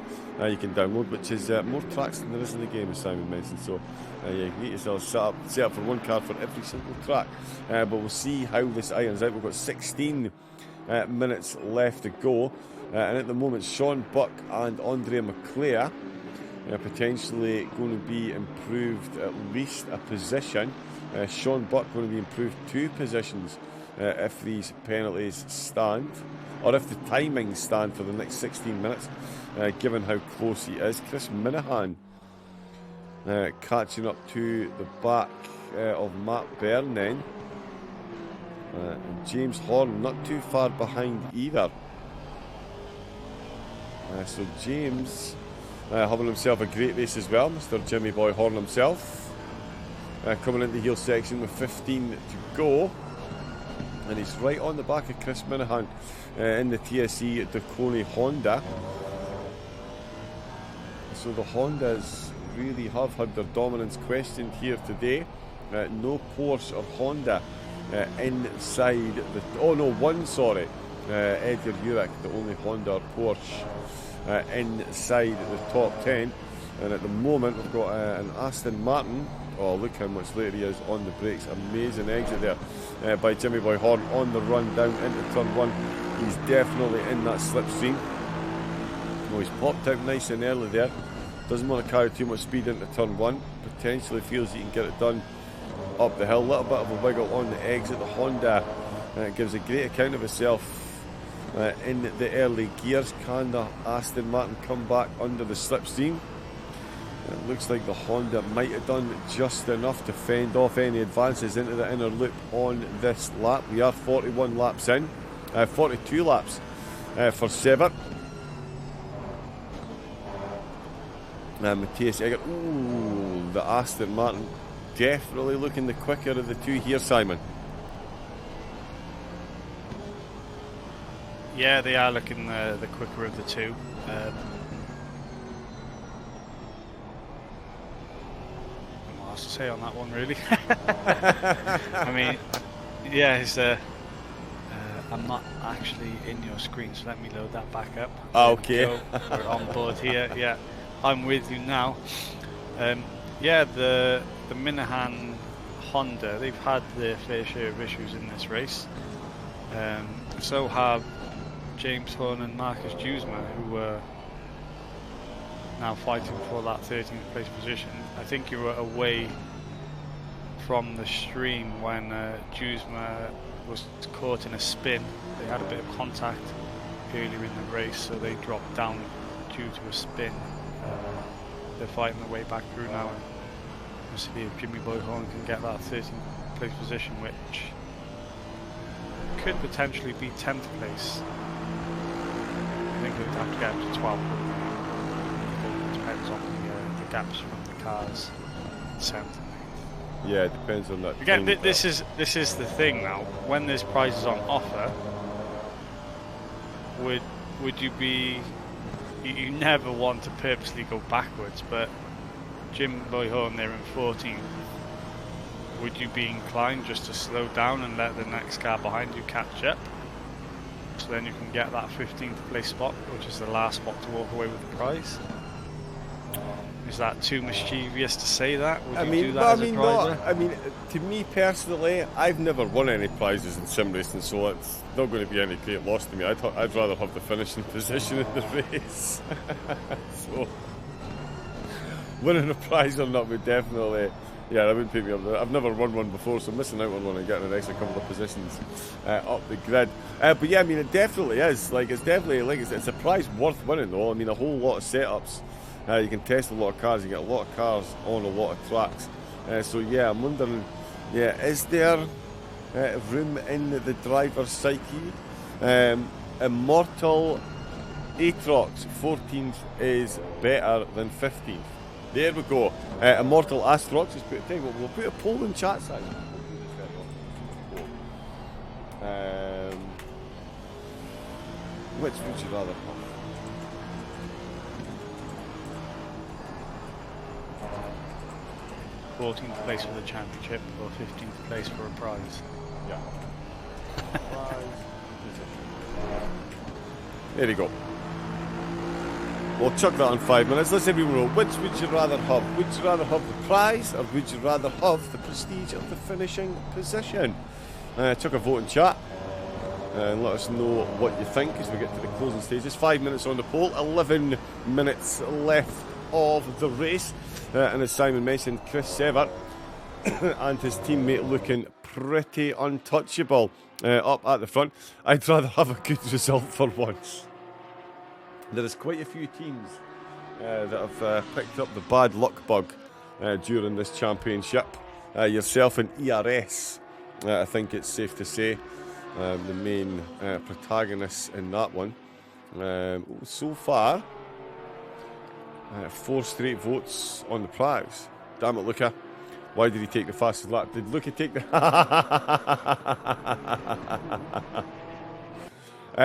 you can download, which is more tracks than there is in the game, as Simon mentioned. So you can get yourself set up for one car for every single track. But we'll see how this irons out. We've got 16 minutes left to go. And at the moment, Sean Buck and Andrea McClare potentially going to be improved at least a position. Sean Buck going to be improved 2 positions if these penalties stand, or if the timings stand for the next 16 minutes, given how close he is. Chris Minahan catching up to the back of Matt Byrne then. And James Horn not too far behind either. So James having himself a great race as well, Mr. Jimmy Boy Horn himself. Coming into the heel section with 15 to go. And he's right on the back of Chris Minahan in the TSE Duconi Honda. So the Hondas really have had their dominance questioned here today. No Porsche or Honda inside the... Oh no, one, sorry. Edgar Urich, the only Honda or Porsche inside the top 10. And at the moment we've got an Aston Martin. Oh, look how much later he is on the brakes. Amazing exit there by Jimmy Boy Horn on the run down into turn 1. He's definitely in that slipstream. Oh, he's popped out nice and early there. Doesn't want to carry too much speed into turn 1. Potentially feels he can get it done up the hill. A little bit of a wiggle on the exit. The Honda gives a great account of itself in the early gears. Can the Aston Martin come back under the slipstream? It looks like the Honda might have done just enough to fend off any advances into the inner loop on this lap. We are 41 laps in, 42 laps for Sever. Matthias Egger, ooh, the Aston Martin definitely looking the quicker of the two here, Simon. Yeah, they are looking the quicker of the two. What else to say on that one, really? I mean, yeah, it's, I'm not actually in your screen, so let me load that back up. Okay. We're on board here. Yeah, I'm with you now. Yeah, the Minahan Honda, they've had their fair share of issues in this race. So have James Horn and Marcus Dewsma, who were now fighting for that 13th place position. I think you were away from the stream when Dewsma was caught in a spin. They had a bit of contact earlier in the race, so they dropped down due to a spin. They're fighting their way back through now. We'll see if Jimmy Boyhorn can get that 13th place position, which could potentially be 10th place. I think we'd have to get up to 12th. It depends on the gaps from the cars. 7th. Yeah, it depends on that. Again, this is the thing now. When there's prizes on offer, would you be? You never want to purposely go backwards, but Jim Boyhorn there in 14th. Would you be inclined just to slow down and let the next car behind you catch up? So then you can get that 15th place spot, which is the last spot to walk away with the prize. Is that too mischievous to say that? Would you do that as a driver? To me personally, I've never won any prizes in sim racing, so it's not going to be any great loss to me. I'd rather have the finishing position in the race. So, winning a prize or not would definitely, that wouldn't put me up there. I've never won one before, so missing out on one and getting an extra couple of positions up the grid. But yeah, it definitely is. It's a prize worth winning, though. A whole lot of setups. You can test a lot of cars, you get a lot of cars on a lot of tracks. So yeah, I'm wondering, is there room in the driver's psyche? Immortal Atrox 14th is better than 15th. There we go. Immortal Astrox is put a thing. We'll put a poll in chat size. Which would you rather have? 14th place for the championship or 15th place for a prize. Yeah. There you go. We'll chuck that in 5 minutes. Let's everyone know, which would you rather have? Would you rather have the prize or would you rather have the prestige of the finishing position? Chuck a vote in chat and let us know what you think as we get to the closing stages. 5 minutes on the poll, 11 minutes left of the race. And as Simon mentioned, Chris Severt and his teammate looking pretty untouchable up at the front. I'd rather have a good result for once. There is quite a few teams that have picked up the bad luck bug during this championship. Yourself and ERS, I think it's safe to say, the main protagonists in that one. So far, 4 straight votes on the prize. Damn it, Luca. Why did he take the fastest lap? Did Luca take the...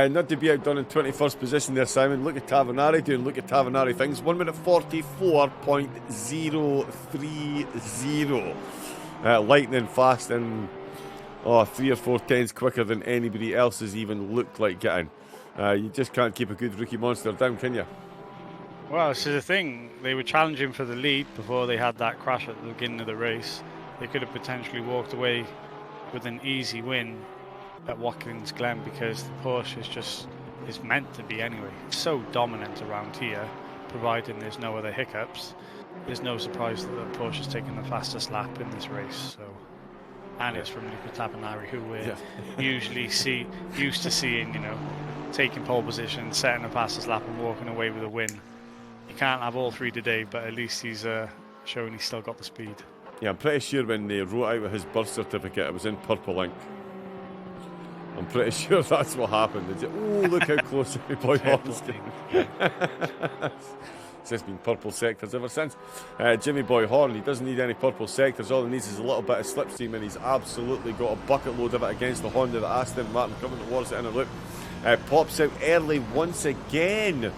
not to be outdone in 21st position there, Simon. Look at Tavernari doing Tavernari things. 1 minute 44.030. Lightning fast and 3 or 4 tenths quicker than anybody else has even looked like getting. You just can't keep a good rookie monster down, can you? Well, this is the thing. They were challenging for the lead before they had that crash at the beginning of the race. They could have potentially walked away with an easy win at Watkins Glen because the Porsche is meant to be anyway. It's so dominant around here, providing there's no other hiccups. There's no surprise that the Porsche is taking the fastest lap in this race. So, and it's from Luca Tavernari, who we're usually used to seeing, taking pole position, setting the fastest lap, and walking away with a win. You can't have all 3 today, but at least he's showing he's still got the speed. Yeah, I'm pretty sure when they wrote out his birth certificate, it was in purple ink. I'm pretty sure that's what happened. Look how close everybody was. It's just been purple sectors ever since. Jimmy Boyhorn, he doesn't need any purple sectors. All he needs is a little bit of slipstream, and he's absolutely got a bucket load of it against the Honda that Aston Martin coming towards the inner loop. Pops out early once again.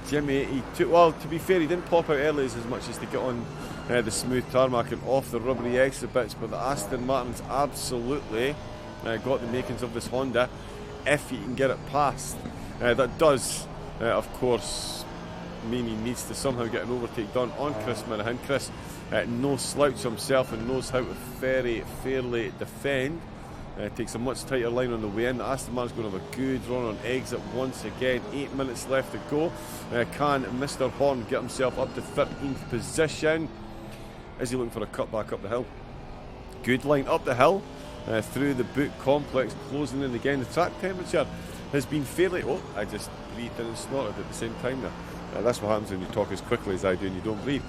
Jimmy, to be fair, he didn't pop out early as much as to get on the smooth tarmac and off the rubbery extra bits, but the Aston Martin's absolutely got the makings of this Honda if he can get it past. That does, of course, mean he needs to somehow get an overtake done on Chris Minahan. Chris, no slouch himself and knows how to very fairly defend. Takes a much tighter line on the way in. Aston Martin's going to have a good run on exit once again. 8 minutes left to go. Can Mr. Horn get himself up to 13th position? Is he looking for a cut back up the hill? Good line up the hill through the boot complex, closing in again. The track temperature has been fairly... Oh, I just breathed in and snorted at the same time there. That's what happens when you talk as quickly as I do and you don't breathe.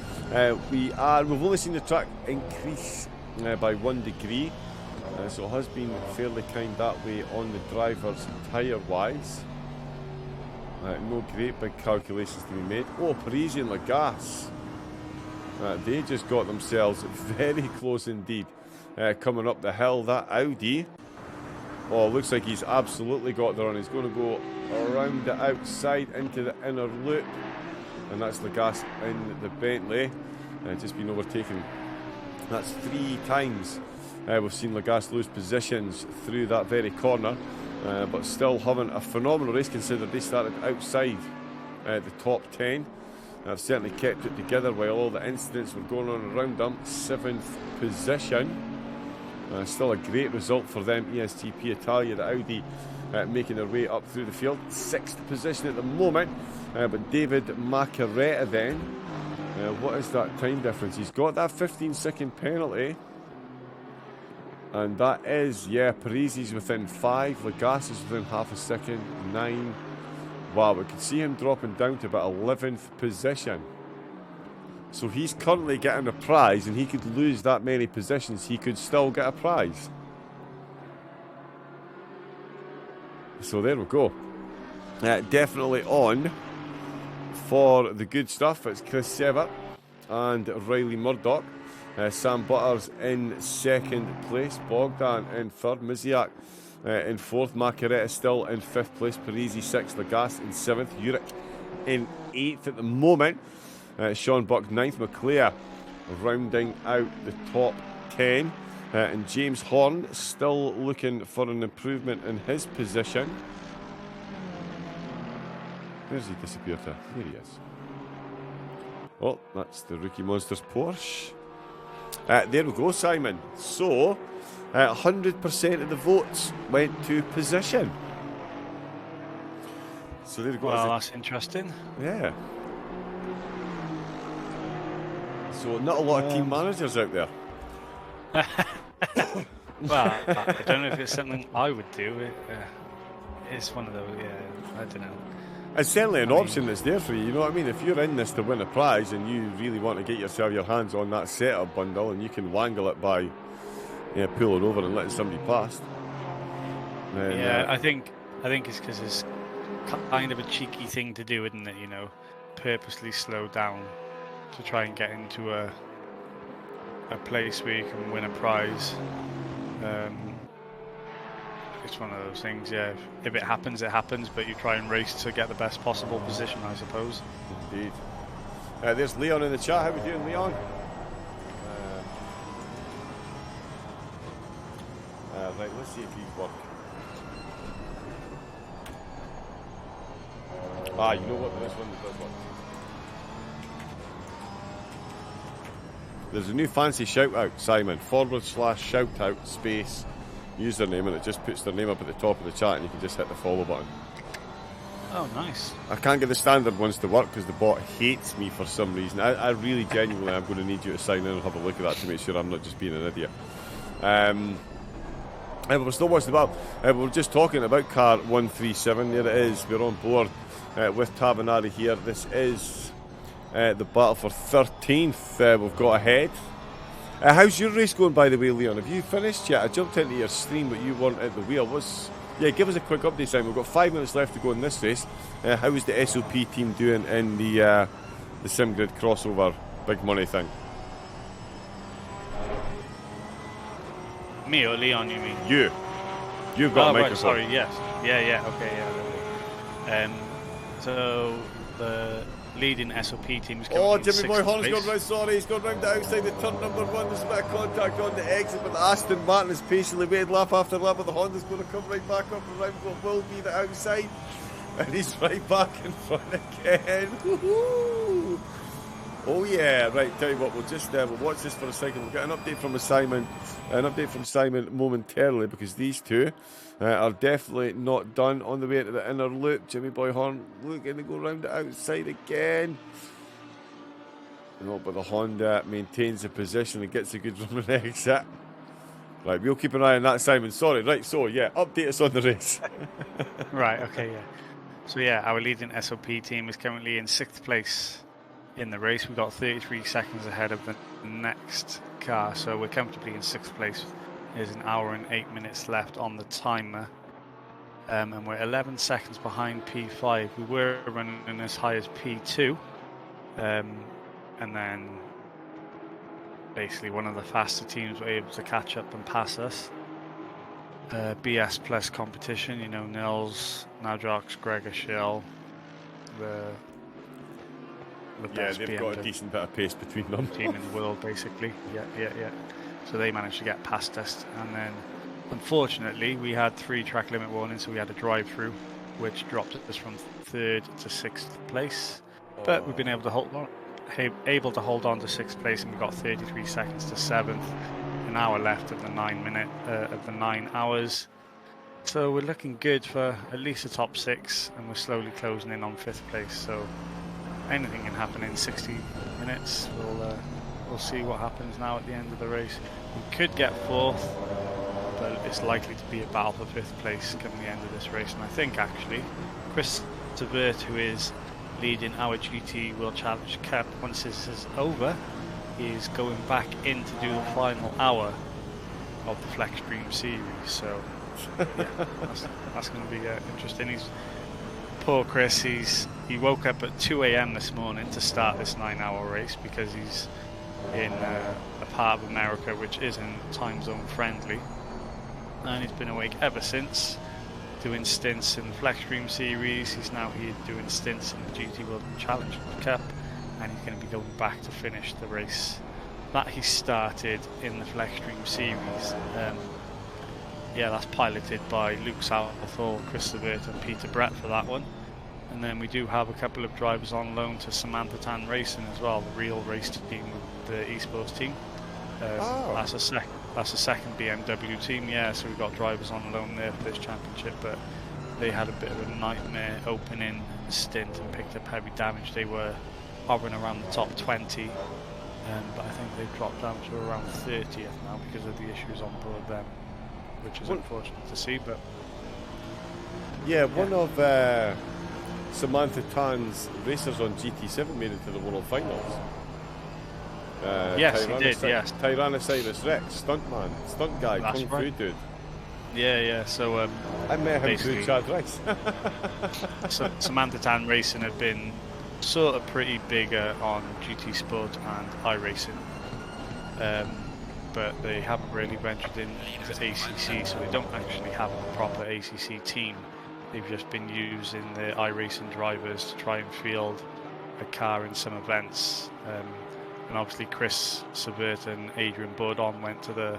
We've only seen the track increase by 1 degree. So it has been fairly kind that way on the drivers tyre-wise. No great big calculations to be made. Oh, Parisi and Lagasse. They just got themselves very close indeed. Coming up the hill, that Audi. Oh, looks like he's absolutely got there on. He's going to go around the outside into the inner loop. And that's Lagasse in the Bentley. Just been overtaken. That's 3 times we've seen Lagasse lose positions through that very corner. But still having a phenomenal race considering they started outside the top 10. I've certainly kept it together while all the incidents were going on around them. 7th position. Still a great result for them. ESTP Italia, the Audi, making their way up through the field. 6th position at the moment. But David Macaretta then. What is that time difference? He's got that 15-second penalty. And that is, Parisi's within 5. Lagasse is within half a second. 9. Wow, we could see him dropping down to about 11th position. So he's currently getting a prize, and he could lose that many positions. He could still get a prize. So there we go. Definitely on for the good stuff. It's Chris Severt and Riley Murdoch. Sam Butters in 2nd place. Bogdan in 3rd. Miziak in 4th. Macaretta still in 5th place. Parisi 6th. Lagasse in 7th. Urich in 8th at the moment. Sean Buck 9th. McClare rounding out the top 10. And James Horn still looking for an improvement in his position. Where's he disappeared to? Here he is. Oh, that's the Rookie Monsters Porsche. There we go, Simon. So, 100% of the votes went to position. So there we go. Well, that's interesting. Yeah. So not a lot of team managers out there. Well, I don't know if it's something I would do. It's one of those, I don't know. It's certainly an option that's there for you, you know what I mean? If you're in this to win a prize and you really want to get your hands on that setup bundle and you can wangle it by pulling over and letting somebody past. Then, I think it's because it's kind of a cheeky thing to do, isn't it? You know, purposely slow down to try and get into a place where you can win a prize. It's one of those things, if it happens, it happens, but you try and race to get the best possible position, I suppose. Indeed. There's Leon in the chat. How are we doing, Leon? Right, let's see if he's working. You know what? There is one that does work. There's a new fancy shout out, Simon. /shout out space username, and it just puts their name up at the top of the chat and you can just hit the follow button. Oh, nice. I can't get the standard ones to work because the bot hates me for some reason. I really genuinely am going to need you to sign in and have a look at that to make sure I'm not just being an idiot. We're still watching the battle. We're just talking about car 137. There it is. We're on board with Tavanari here. This is the battle for 13th we've got ahead. How's your race going, by the way, Leon? Have you finished yet? I jumped into your stream, but you weren't at the wheel. Give us a quick update, Simon. We've got 5 minutes left to go in this race. How is the SOP team doing in the SimGrid crossover big money thing? Me or Leon, you mean? You've got a microphone. Right, sorry, yes. Yeah, okay, so the leading SOP team is coming in Jimmy Boy Horn's place. gone round, sorry, he's gone round the outside the turn number 1. There's a bit of contact on the exit, but the Aston Martin is patiently waiting lap after lap, but the Honda's going to come right back up around what will be the outside, and he's right back in front again. Woohoo! Oh yeah, right, tell you what, we'll just we'll watch this for a second. We'll get an update from Simon momentarily, because these two are definitely not done on the way into the inner loop. Jimmy Boy Horn looking to go round the outside again. No, but the Honda maintains the position and gets a good run and exit. Right, we'll keep an eye on that, Simon. Sorry. Right, so, yeah, update us on the race. Right, okay, yeah. So, yeah, our leading SOP team is currently in 6th place in the race. We've got 33 seconds ahead of the next car, so we're comfortably in 6th place. There's an hour and 8 minutes left on the timer. And we're 11 seconds behind P5. We were running as high as P2. And then basically one of the faster teams were able to catch up and pass us. BS plus competition, you know, Nils, Nadrox, Gregor Schill, the best they've got a decent bit of pace between them. Team in the world, basically. Yeah. So they managed to get past us, and then unfortunately we had 3 track limit warnings, so we had a drive-through, which dropped us from 3rd to 6th place. But we've been able to hold on to 6th place, and we've got 33 seconds to 7th. An hour left of the 9 hours. So we're looking good for at least a top 6, and we're slowly closing in on 5th place. So anything can happen in 60 minutes. We'll see what happens now at the end of the race. We could get 4th, but it's likely to be a battle for 5th place come the end of this race. And I think actually Chris Savert, who is leading our GT World Challenge Cup, once this is over, is going back in to do the final hour of the Flex Stream series. So yeah, that's going to be interesting. Poor Chris, he woke up at 2 a.m. this morning to start this 9-hour race because he's in a part of America which isn't time zone friendly, and he's been awake ever since, doing stints in the Flex Stream series. He's now here doing stints in the GT World Challenge Cup, and he's going to be going back to finish the race that he started in the Flex Stream series. That's piloted by Luke Southall, Chris Savert and Peter Brett for that one. And then we do have a couple of drivers on loan to Samantha Tan Racing as well, the real race team with the esports team. That's a second BMW team, so we've got drivers on loan there for this championship, but they had a bit of a nightmare opening stint and picked up heavy damage. They were hovering around the top 20, but I think they've dropped down to around 30th now because of the issues on board them, which is unfortunate to see. But one of Samantha Tan's racers on GT7 made it to the World Finals. Yes, he did, yes. Tyrannosaurus Rex, stunt guy, That's kung fu dude. Yeah, so I met him through Chad Rice. So Samantha Tan Racing have been sort of pretty big on GT Sport and iRacing, but they haven't really ventured into ACC, so they don't actually have a proper ACC team. They've just been using the iRacing drivers to try and field a car in some events. And obviously Chris Savert and Adrian Bourdon went to the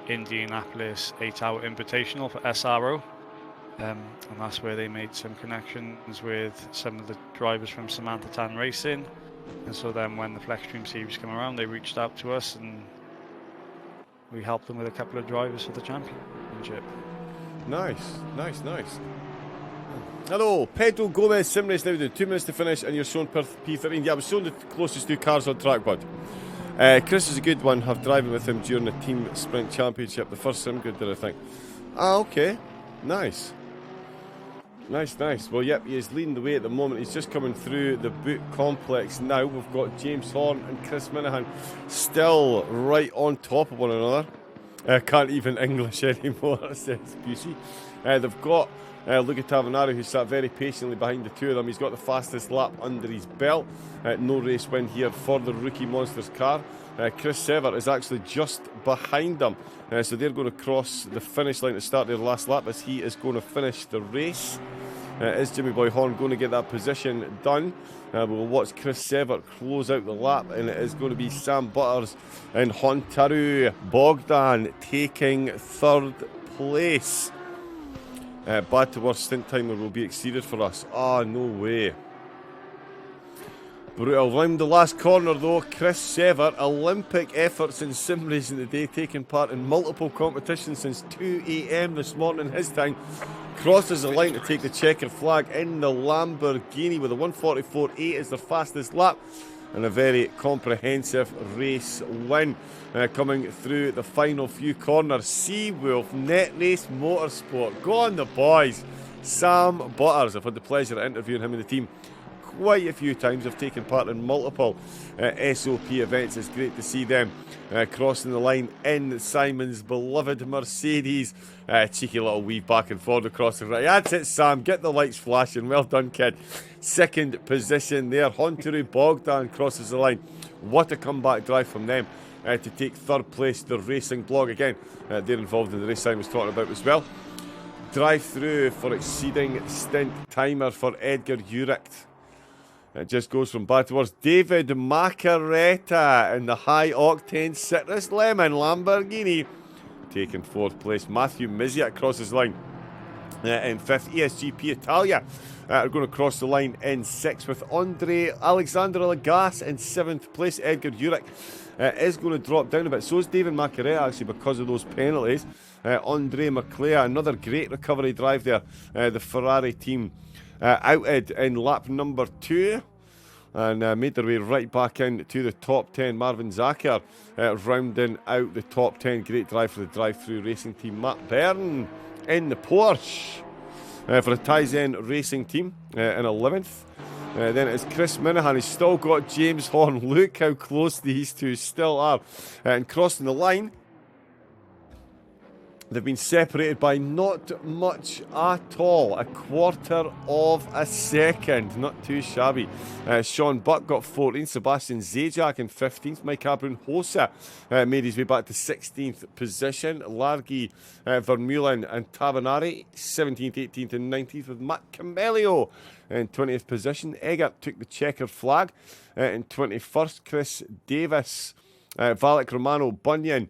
Indianapolis 8-hour Invitational for SRO. And that's where they made some connections with some of the drivers from Samantha Tan Racing. And so then when the Flex Stream series came around, they reached out to us and we helped them with a couple of drivers for the championship. Nice. Hello, Pedro Gomez, sim race now doing 2 minutes to finish and you're showing P13. Yeah, I was showing the closest 2 cars on track, bud. Chris is a good one. Have driving with him during the team sprint championship, the first sim good, did I think. Okay, nice. Well, yep, he is leading the way at the moment. He's just coming through the boot complex now. We've got James Horn and Chris Minahan still right on top of one another. Can't even English anymore, says Busey. They've got Luca Tavanaro, who sat very patiently behind the two of them. He's got the fastest lap under his belt. No race win here for the Rookie Monsters car. Chris Sever is actually just behind them. So they're going to cross the finish line to start their last lap as he is going to finish the race. Is Jimmy Boy Horn going to get that position done? We'll watch Chris Sever close out the lap, and it is going to be Sam Butters and Hontaru Bogdan taking 3rd place. Bad to worst stint timer will be exceeded for us. No way. Brutal. Round the last corner though, Chris Sever, Olympic efforts in sim racing today, taking part in multiple competitions since 2 a.m. this morning his time, crosses the line to take the checkered flag in the Lamborghini with a 1:44.8 as their fastest lap. and a very comprehensive race win. Coming through the final few corners, Seawolf Net Race Motorsport. Go on the boys. Sam Butters. I've had the pleasure of interviewing him and the team quite a few times. I've taken part in multiple SOP events. It's great to see them crossing the line in Simon's beloved Mercedes. Cheeky little weave back and forward across the right. That's it, Sam. Get the lights flashing. Well done, kid. Second position there. Hontaru Bogdan crosses the line. What a comeback drive from them to take third place. The Racing Blog again. They're involved in the race I was talking about as well. Drive through for exceeding stint timer for Edgar Uricht. It just goes from bad to worse. David Macaretta in the high-octane citrus lemon Lamborghini taking fourth place. Matthew Miziak crosses the line in fifth. ESGP Italia are going to cross the line in sixth with Alexander Lagasse in seventh place. Edgar Uricht is going to drop down a bit. So is David Macaretta, actually, because of those penalties. Andre McClea, another great recovery drive there. The Ferrari team outed in lap number 2 and made their way right back into the top 10. Marvin Zacher rounding out the top 10. Great drive for the drive-through racing team. Matt Byrne in the Porsche for the Tizen racing team in 11th. Then it's Chris Minahan. He's still got James Horn. Look how close these two still are. And crossing the line, they've been separated by not much at all. A quarter of a second. Not too shabby. Sean Buck got 14th. Sebastian Zajac in 15th. Mike Abrunhosa made his way back to 16th position. Largi, Vermeulen and Tabanari 17th, 18th and 19th, with Matt Camelio in 20th position. Eggert took the checkered flag in 21st. Chris Davis, Valek Romano, Bunyan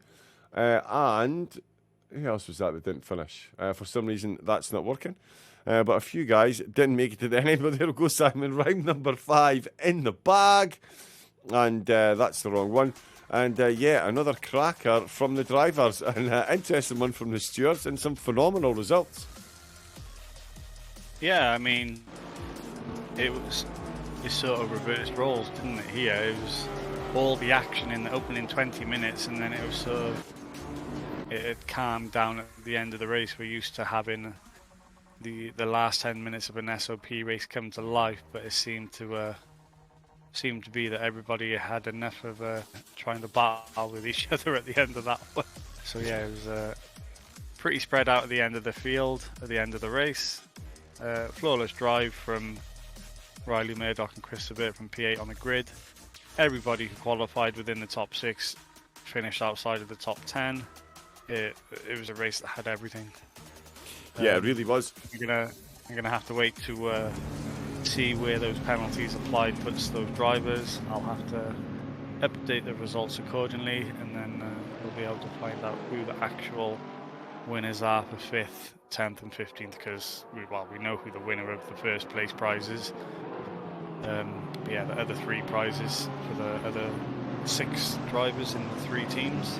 and... who else was that didn't finish? For some reason, that's not working. But a few guys didn't make it to the end. But there we go, Simon. Round number 5 in the bag. And that's the wrong one. And yeah, another cracker from the drivers. And interesting one from the stewards. And some phenomenal results. Yeah, I mean, it sort of reversed roles, didn't it, here? It was all the action in the opening 20 minutes. And then it was sort of... it calmed down at the end of the race. We're used to having the last 10 minutes of an SOP race come to life, but it seemed to be that everybody had enough of trying to battle with each other at the end of that one. So yeah, it was pretty spread out at the end of the field, at the end of the race. Flawless drive from Riley Murdoch and Chris Sabert from P8 on the grid. Everybody who qualified within the top 6 finished outside of the top 10. It was a race that had everything. Yeah, it really was. I'm gonna have to wait to see where those penalties applied puts those drivers. I'll have to update the results accordingly, and then we'll be able to find out who the actual winners are for 5th, 10th, and 15th. Because we know who the winner of the first place prize is. Yeah, the other 3 prizes for the other 6 drivers in the 3 teams.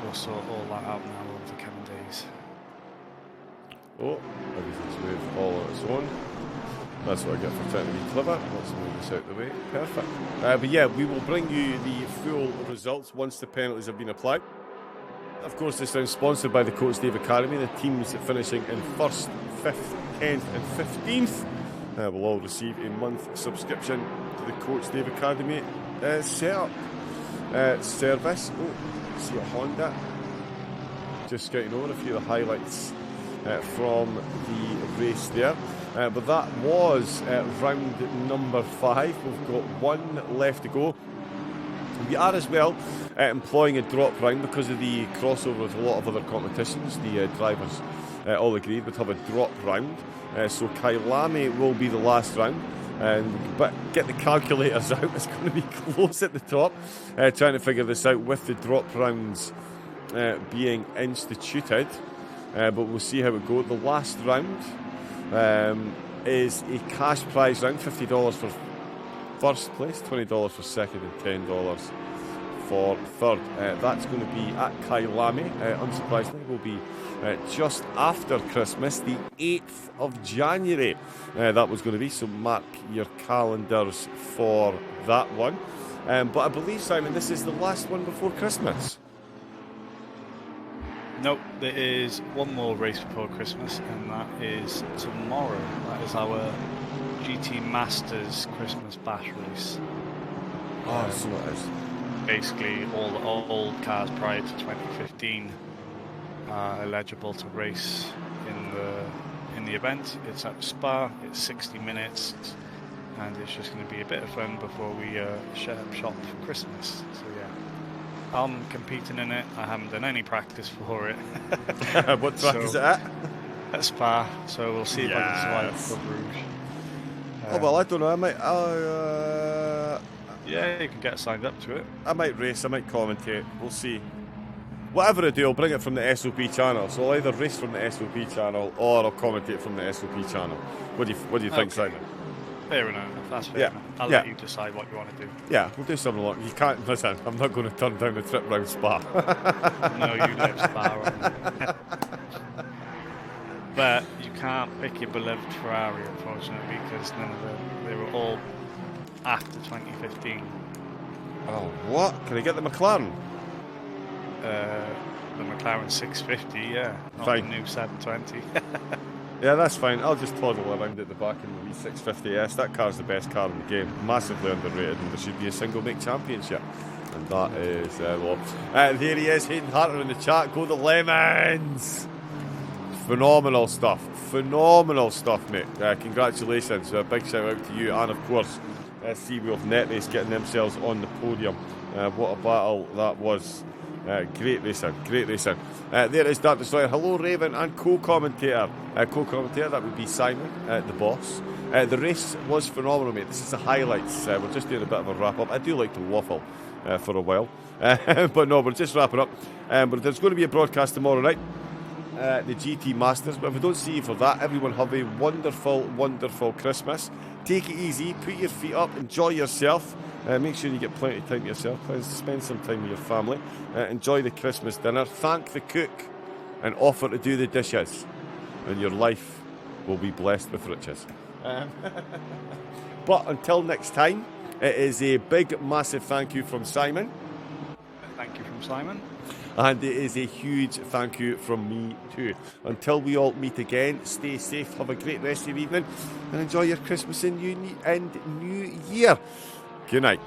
We'll sort all that out now over the coming days. Oh, everything's moved all on its own. That's what I get for trying to be clever. Let's move this out of the way. Perfect. But yeah, we will bring you the full results once the penalties have been applied. Of course, this round sponsored by the Coach Dave Academy. The teams finishing in 1st, 5th, 10th and 15th will all receive a month subscription to the Coach Dave Academy setup service. Oh, see a Honda. Just scouting over a few of the highlights from the race there. But that was round number 5. We've got 1 left to go. We are as well employing a drop round because of the crossover with a lot of other competitions. The drivers all agreed we'd have a drop round. So Kailami will be the last round. But get the calculators out. It's going to be close at the top. Trying to figure this out with the drop rounds being instituted. But we'll see how it goes. The last round is a cash prize round. $50 for first place, $20 for second, and $10 for third. That's going to be at Kailami. Unsurprisingly, will be just after Christmas, the 8th of January. That was going to be, so mark your calendars for that one. But I believe, Simon, this is the last one before Christmas. Nope, there is one more race before Christmas, and that is tomorrow. That is our GT Masters Christmas Bash race. So it is. Basically, all the old cars prior to 2015 are eligible to race in the event. It's at Spa. It's 60 minutes, and it's just going to be a bit of fun before we shut up shop for Christmas. So yeah. I'm competing in it. I haven't done any practice for it. What track is it at? At Spa, so we'll see if I can survive Club Rouge. Oh well, I don't know. I might. Yeah, you can get signed up to it. I might race. I might commentate. We'll see. Whatever I do, I'll bring it from the SOP channel. So I'll either race from the SOP channel or I'll commentate from the SOP channel. What do you think, Simon? Fair enough. That's fair enough. I'll let you decide what you want to do. Yeah, we'll do something like you can't listen. I'm not going to turn down the trip round Spa. No, you live Spa. But you can't pick your beloved Ferrari, unfortunately, because none of them. They were all after 2015. Oh, what? Can I get the McLaren? The McLaren 650, yeah. Not Fine. the new 720. Yeah, that's fine. I'll just toddle around at the back in the V650S. That car's the best car in the game. Massively underrated, and there should be a single make championship. And that is well. There he is, Hayden Harter in the chat. Go the Lemons! Phenomenal stuff. Phenomenal stuff, mate. Congratulations. A big shout out to you. And of course, Seawolf Net Race getting themselves on the podium. What a battle that was. Great racing, great racing. There is Dark Destroyer. Hello, Raven, and co-commentator. Co-commentator, that would be Simon, the boss. The race was phenomenal, mate. This is the highlights. We're just doing a bit of a wrap-up. I do like to waffle for a while. But no, we're just wrapping up. But there's going to be a broadcast tomorrow night. The GT Masters. But if we don't see you for that, everyone have a wonderful, wonderful Christmas. Take it easy, put your feet up, enjoy yourself. Make sure you get plenty of time to yourself. Spend some time with your family. Enjoy the Christmas dinner. Thank the cook and offer to do the dishes. And your life will be blessed with riches. But until next time, it is a big, massive thank you from Simon. Thank you from Simon. And it is a huge thank you from me too. Until we all meet again, stay safe, have a great rest of your evening, and enjoy your Christmas and New Year. Good night.